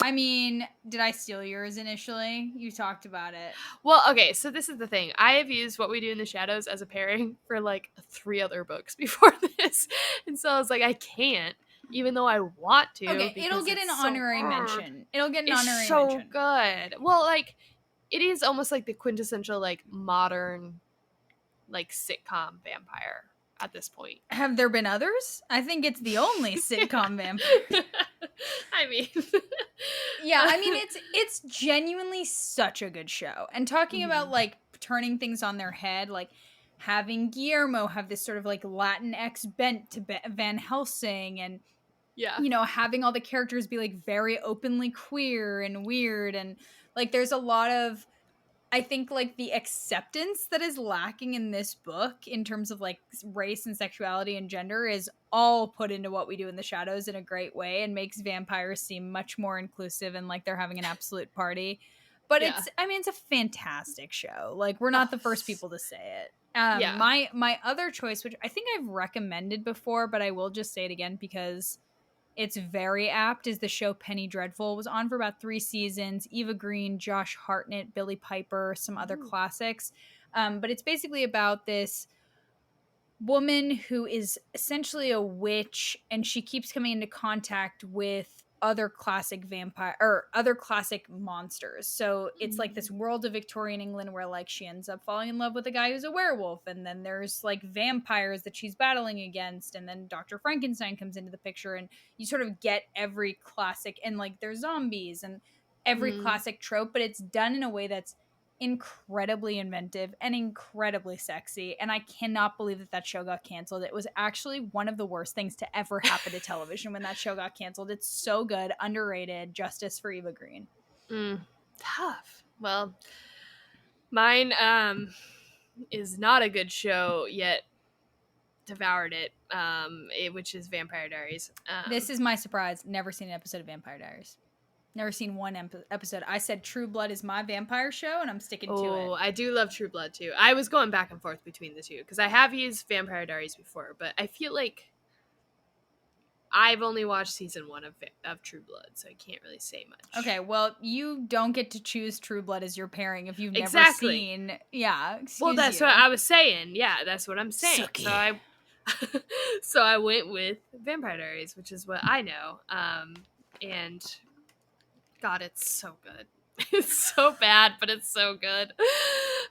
I mean, did I steal yours initially? You talked about it. Well, okay, so this is the thing. I have used What We Do in the Shadows as a pairing for like 3 other books before this. And so I was like, I can't, even though I want to. Okay, it'll get an honorary mention. It'll get an honorary so mention. Good. Well, like, it is almost like the quintessential, like, modern, like, sitcom vampire at this point. Have there been others? I think it's the only sitcom vampire. I mean... Yeah, I mean, it's genuinely such a good show. And talking about, like, turning things on their head, like, having Guillermo have this sort of, like, Latinx bent to Van Helsing, and, having all the characters be, like, very openly queer and weird, and, like, there's a lot of, I think, like, the acceptance that is lacking in this book in terms of, like, race and sexuality and gender is all put into What We Do in the Shadows in a great way, and makes vampires seem much more inclusive and like they're having an absolute party. But it's a fantastic show. Like, we're not the first people to say it. My other choice, which I think I've recommended before, but I will just say it again because it's very apt, is the show Penny Dreadful. It was on for about 3 seasons. Eva Green, Josh Hartnett, Billy Piper, some other classics. But it's basically about this woman who is essentially a witch, and she keeps coming into contact with other classic other classic monsters. So it's like this world of Victorian England where, like, she ends up falling in love with a guy who's a werewolf, and then there's, like, vampires that she's battling against, and then Dr. Frankenstein comes into the picture, and you sort of get every classic, and, like, there's zombies and every classic trope, but it's done in a way that's incredibly inventive and incredibly sexy, and I cannot believe that show got canceled. It was actually one of the worst things to ever happen to television when that show got canceled. It's so good, underrated. Justice for Eva Green. Tough. Well, mine is not a good show, yet devoured it, which is Vampire Diaries. This is my surprise. Never seen an episode of Vampire Diaries. Never seen one episode. I said True Blood is my vampire show, and I'm sticking to it. Oh, I do love True Blood, too. I was going back and forth between the two, because I have used Vampire Diaries before, but I feel like I've only watched season 1 of True Blood, so I can't really say much. Okay, well, you don't get to choose True Blood as your pairing if you've never seen... Yeah, well, that's what I was saying. Yeah, that's what I'm saying. Sucky. So I went with Vampire Diaries, which is what I know. And... God, it's so good. It's so bad, but it's so good.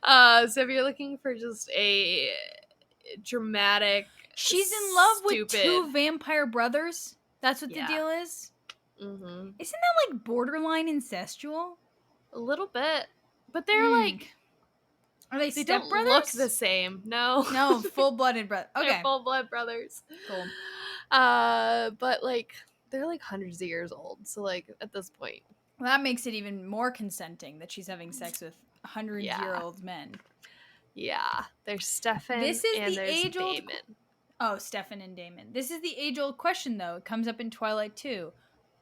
So if you're looking for just a dramatic, she's in love with 2 vampire brothers. That's what the deal is. Isn't that like borderline incestual? A little bit, but they're like, are they don't stepbrothers? Look the same. No, full-blooded brothers. Okay, they're full-blood brothers. Cool. But like they're like hundreds of years old. So like at this point. Well, that makes it even more consenting that she's having sex with 100-year-old men. Yeah. There's Stefan and there's Damon. Oh, Stefan and Damon. This is the age-old question, though. It comes up in Twilight, too.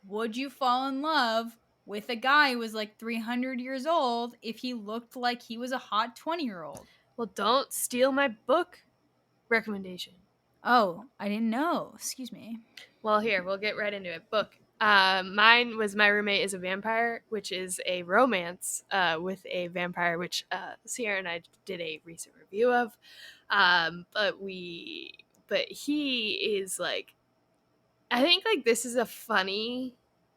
Would you fall in love with a guy who was like 300 years old if he looked like he was a hot 20-year-old? Well, don't steal my book recommendation. Oh, I didn't know. Excuse me. Well, here, we'll get right into it. Book. Mine was My Roommate is a Vampire, which is a romance with a vampire, which Sierra and I did a recent review of. But he is like, I think like this is a funny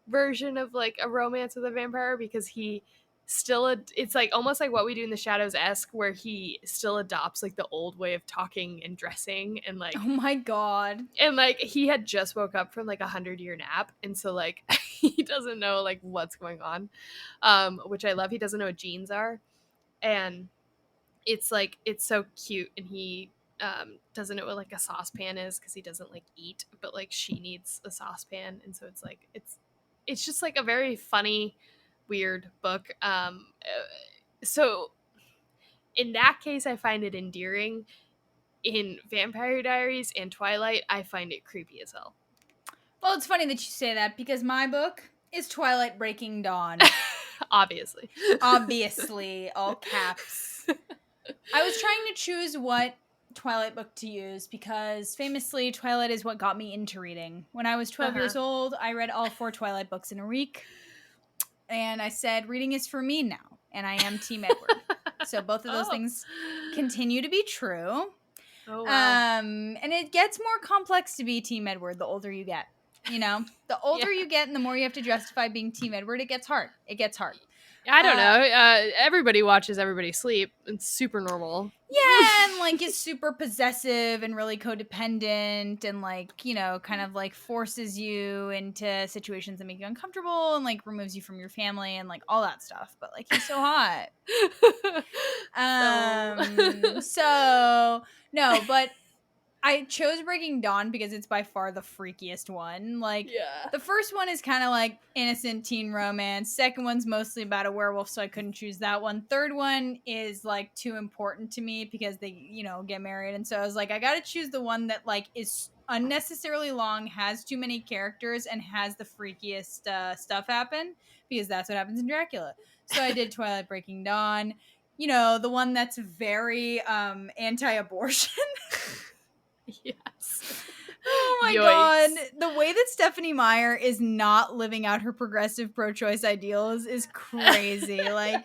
version of like a romance with a vampire because he it's like almost like What We Do in the Shadows-esque, where he still adopts like the old way of talking and dressing Oh my god. and like he had just woke up from like 100-year nap, and so like he doesn't know like what's going on, which I love. He doesn't know what jeans are, and it's like it's so cute. And he doesn't know what like a saucepan is because he doesn't like eat, but like she needs a saucepan, and so it's like it's just like a very funny, weird book. So in that case, I find it endearing. In Vampire Diaries and Twilight, I find it creepy as hell. Well, it's funny that you say that because my book is Twilight Breaking Dawn. Obviously. Obviously, all caps. I was trying to choose what Twilight book to use because famously Twilight is what got me into reading. When I was 12 years old, I read all 4 Twilight books in a week. And I said, reading is for me now. And I am Team Edward. So both of those things continue to be true. Oh, wow. And it gets more complex to be Team Edward the older you get. You know, the older you get and the more you have to justify being Team Edward, it gets hard. It gets hard. I don't know. Everybody watches everybody sleep. It's super normal. Yeah, and like is super possessive and really codependent and like, you know, kind of like forces you into situations that make you uncomfortable and like removes you from your family and like all that stuff. But like he's so hot. So no, but I chose Breaking Dawn because it's by far the freakiest one. Like, the first one is kind of like innocent teen romance. Second one's mostly about a werewolf, so I couldn't choose that one. Third one is like too important to me because they, you know, get married. And so I was like, I got to choose the one that like is unnecessarily long, has too many characters, and has the freakiest stuff happen because that's what happens in Dracula. So I did Twilight Breaking Dawn. You know, the one that's very anti-abortion. Yes. Oh my god. The way that Stephenie Meyer is not living out her progressive pro-choice ideals is crazy. Like,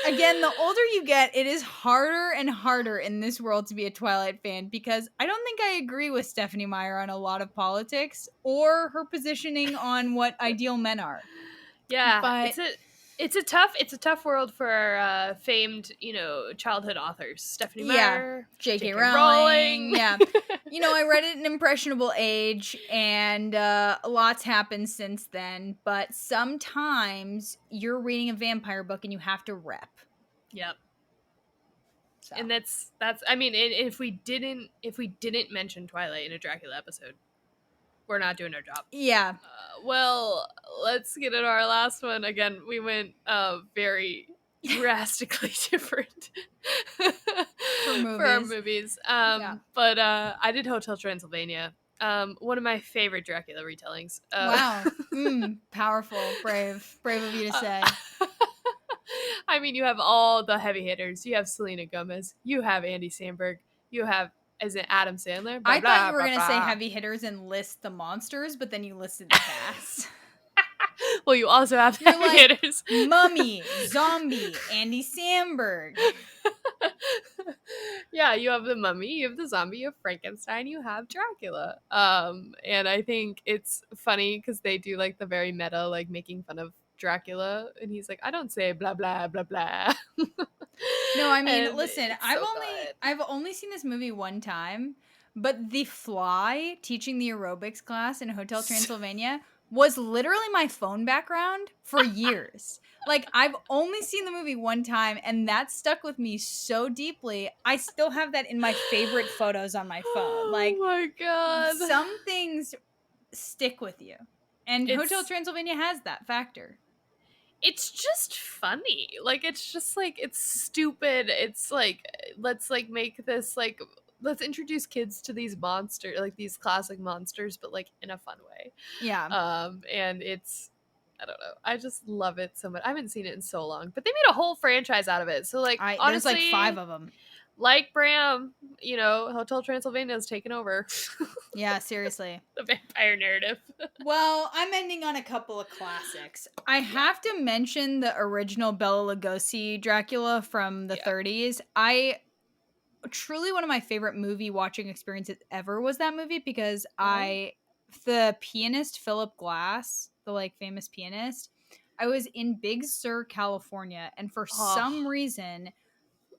again, the older you get, it is harder and harder in this world to be a Twilight fan because I don't think I agree with Stephenie Meyer on a lot of politics or her positioning on what ideal men are. Yeah, but it's a tough world for famed, you know, childhood authors. Stephenie Meyer, J.K. Rowling. Yeah. You know, I read it at an impressionable age, and lots happened since then, but sometimes you're reading a vampire book and you have to rep. Yep. So. And that's I mean, if we didn't mention Twilight in a Dracula episode, we're not doing our job. Yeah. Well, let's get into our last one. Again, we went very drastically different for our movies. But I did Hotel Transylvania. One of my favorite Dracula retellings. Wow. Powerful. Brave of you to say. I mean, you have all the heavy hitters. You have Selena Gomez. You have Andy Samberg. You have, is it Adam Sandler? I thought you were going to say heavy hitters and list the monsters, but then you listed the cast. Well, you also have heavy hitters. Mummy, Zombie, Andy Samberg. Yeah, you have the Mummy, you have the Zombie, you have Frankenstein, you have Dracula. And I think it's funny because they do like the very meta, like making fun of Dracula, and he's like, I don't say blah blah blah blah. No, I mean, listen, I've only seen this movie one time, but the fly teaching the aerobics class in Hotel Transylvania was literally my phone background for years. Like, I've only seen the movie one time, and that stuck with me so deeply. I still have that in my favorite photos on my phone. Like, oh my god, some things stick with you, and Hotel Transylvania has that factor. It's just funny. Like, it's just like, it's stupid. It's like, let's like make this like, let's introduce kids to these monsters, like these classic monsters, but like in a fun way. Yeah. And it's, I don't know, I just love it so much. I haven't seen it in so long, but they made a whole franchise out of it. So like, honestly, there's like 5 of them. like Bram, Hotel Transylvania is taken over Yeah, seriously. the vampire narrative. Well, I'm ending on a couple of classics. I have to mention the original Bela Lugosi Dracula from the 30s. Truly one of my favorite movie watching experiences ever was that movie because the pianist Philip Glass, the like famous pianist, I was in Big Sur, California, and for some reason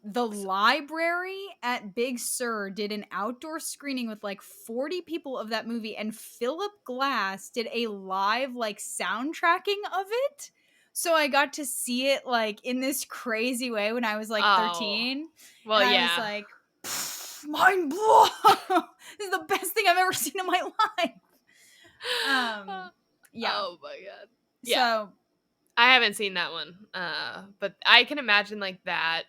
the library at Big Sur did an outdoor screening with like 40 people of that movie, and Philip Glass did a live like soundtracking of it. So I got to see it like in this crazy way when I was like 13. Well, And I was like, mind blown. This is the best thing I've ever seen in my life. Yeah. Oh my god. Yeah. So I haven't seen that one. But I can imagine that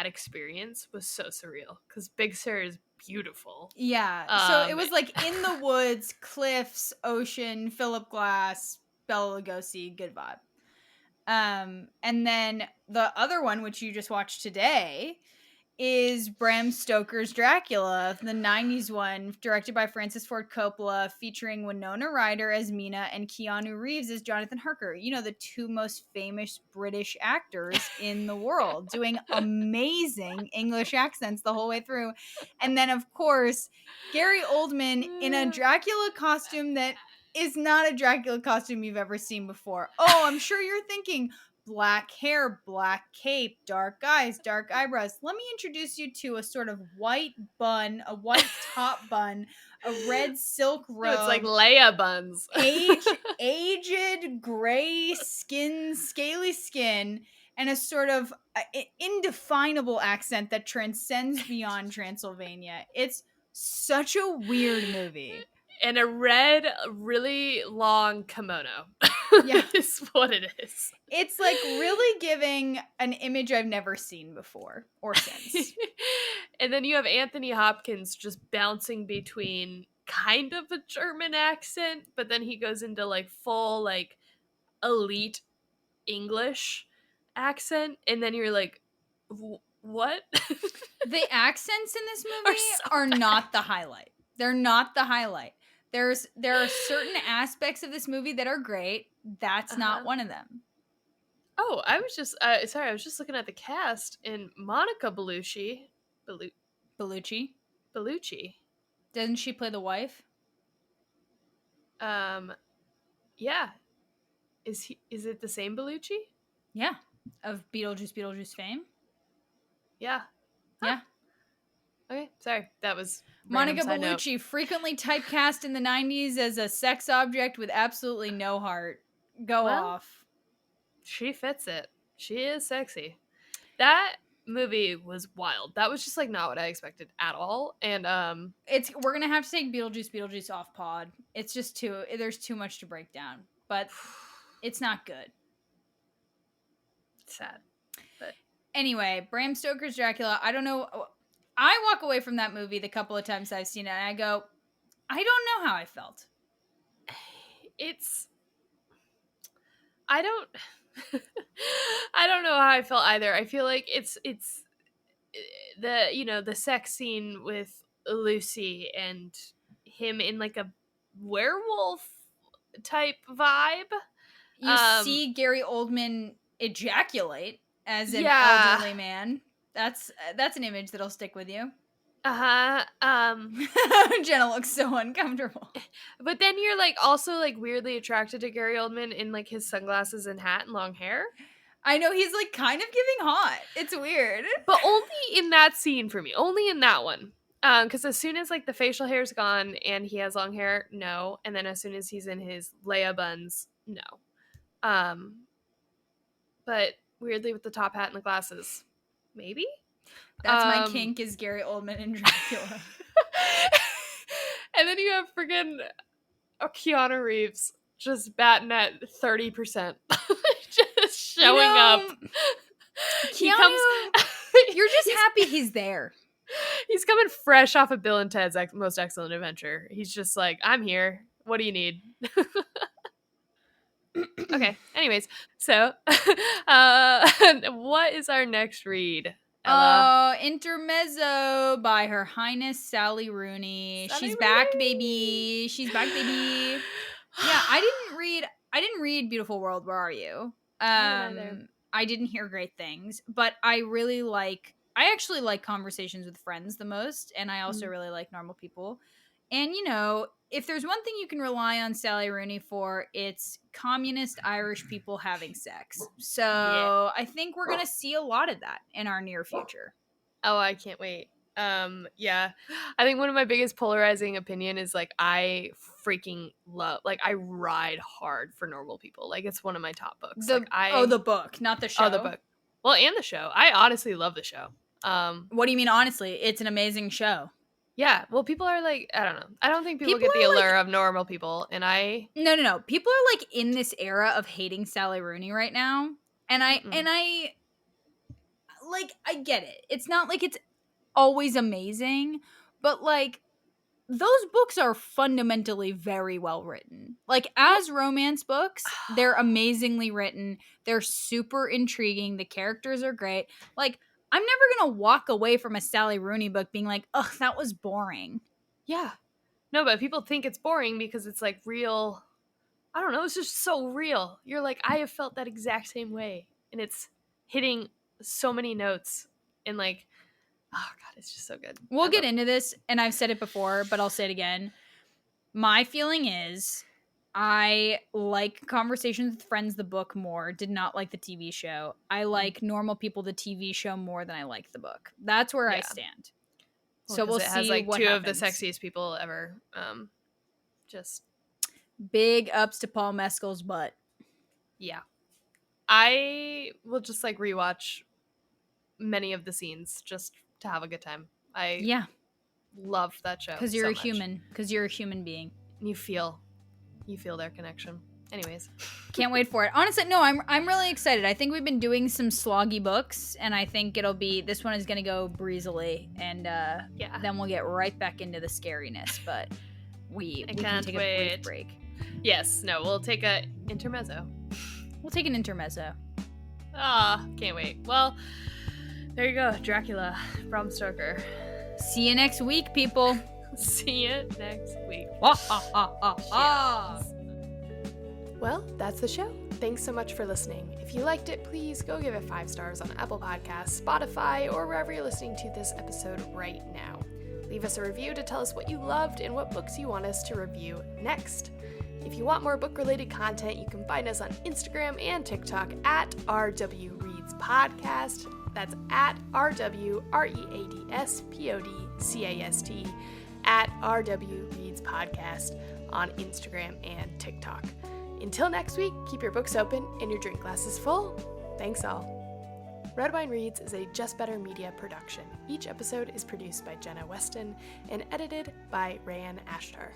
experience was so surreal because Big Sur is beautiful. Yeah. So it was like in the woods, cliffs, ocean, Philip Glass, Bela Lugosi, good vibe. And then the other one, which you just watched today, is Bram Stoker's Dracula, the 90s one, directed by Francis Ford Coppola, featuring Winona Ryder as Mina and Keanu Reeves as Jonathan Harker. The two most famous British actors in the world, doing amazing English accents the whole way through. And then, of course, Gary Oldman in a Dracula costume that is not a Dracula costume you've ever seen before. Oh, I'm sure you're thinking, black hair, black cape, dark eyes, dark eyebrows. Let me introduce you to a sort of white bun, a white top bun, a red silk robe. It's like Leia buns. Aged gray skin, scaly skin, and a sort of indefinable accent that transcends beyond Transylvania. It's such a weird movie. And a red, really long kimono. Yeah. Is what it is. It's like really giving an image I've never seen before or since. And then you have Anthony Hopkins just bouncing between kind of a German accent, but then he goes into like full like elite English accent, and then you're like, what? The accents in this movie are not the highlight. They're not the highlight. There are certain aspects of this movie that are great. That's not one of them. Oh, I was just sorry. I was just looking at the cast, and Monica Bellucci. Bellucci. Doesn't she play the wife? Yeah. Is it the same Bellucci? Yeah, of Beetlejuice fame. Yeah. Yeah. Okay, sorry. That was Monica Bellucci, frequently typecast in the 90s as a sex object with absolutely no heart. Go off. She fits it. She is sexy. That movie was wild. That was just like not what I expected at all. And we're gonna have to take Beetlejuice off pod. It's just there's too much to break down. But it's not good. Sad. But anyway, Bram Stoker's Dracula, I don't know. I walk away from that movie the couple of times I've seen it and I go, I don't know how I felt. I don't know how I felt either. I feel like it's the sex scene with Lucy and him in like a werewolf type vibe. You see Gary Oldman ejaculate as an elderly man. That's an image that'll stick with you. Jenna looks so uncomfortable. But then you're like also like weirdly attracted to Gary Oldman in like his sunglasses and hat and long hair. I know, he's like kind of giving hot. It's weird. But only in that scene for me. Only in that one. Because as soon as like the facial hair's gone and he has long hair, no. And then as soon as he's in his Leia buns, no. But weirdly with the top hat and the glasses, maybe? That's my kink, is Gary Oldman and Dracula. And then you have freaking Keanu Reeves just batting at 30%. Just showing up. Keanu, you're just happy he's there. He's coming fresh off of Bill and Ted's Most Excellent Adventure. He's just like, I'm here. What do you need? Okay. Anyways, so what is our next read, Ella? Intermezzo by Her Highness Sally Rooney. Sally She's back, Rooney! baby. She's back, baby. Yeah, I didn't read Beautiful World, Where Are You? I didn't either. I didn't hear great things, but I actually like Conversations with Friends the most, and I also really like Normal People. And if there's one thing you can rely on Sally Rooney for, it's communist Irish people having sex. So Yeah. I think we're gonna see a lot of that in our near future. Oh, I can't wait. Yeah. I think one of my biggest polarizing opinion is like I freaking love, like I ride hard for Normal People. Like it's one of my top books. The book, not the show. Oh, the book. Well, and the show. I honestly love the show. What do you mean honestly? It's an amazing show. Yeah, well, people are like, I don't know. I don't think people get the allure of Normal People, and I... No. People are like in this era of hating Sally Rooney right now, and I get it. It's not like it's always amazing, but like those books are fundamentally very well written. Like as romance books, they're amazingly written. They're super intriguing. The characters are great. Like I'm never going to walk away from a Sally Rooney book being like, "Ugh, that was boring." Yeah. No, but people think it's boring because it's like real. I don't know. It's just so real. You're like, I have felt that exact same way. And it's hitting so many notes. And like, oh God, it's just so good. We'll get into this. And I've said it before, but I'll say it again. My feeling is I like Conversations with Friends, the book, more. Did not like the TV show. I like Normal People, the TV show, more than I like the book. That's where I stand. Well, so we'll it see has like what two happens. of the sexiest people ever. Just big ups to Paul Mescal's butt. Yeah. I will just like rewatch many of the scenes just to have a good time. I love that show because you're a human. Because you're a human being. You feel their connection. Anyways, can't wait for it. Honestly, no, I'm really excited. I think we've been doing some sloggy books, and I think this one is gonna go breezily, and then we'll get right back into the scariness. But we can take a brief break. Yes, no, we'll take a intermezzo. We'll take an intermezzo. Can't wait. Well, there you go, Dracula, Bram Stoker. See you next week, people. See you next week. Well, that's the show. Thanks so much for listening. If you liked it, please go give it 5 stars on Apple Podcasts, Spotify, or wherever you're listening to this episode right now. Leave us a review to tell us what you loved and what books you want us to review next. If you want more book-related content, you can find us on Instagram and TikTok at RW Reads Podcast. That's at RWREADSPODCAST at RW Reads Podcast on Instagram and TikTok. Until next week, keep your books open and your drink glasses full. Thanks all. Red Wine Reads is a Just Better Media production. Each episode is produced by Jenna Weston and edited by Rayan Ashtar.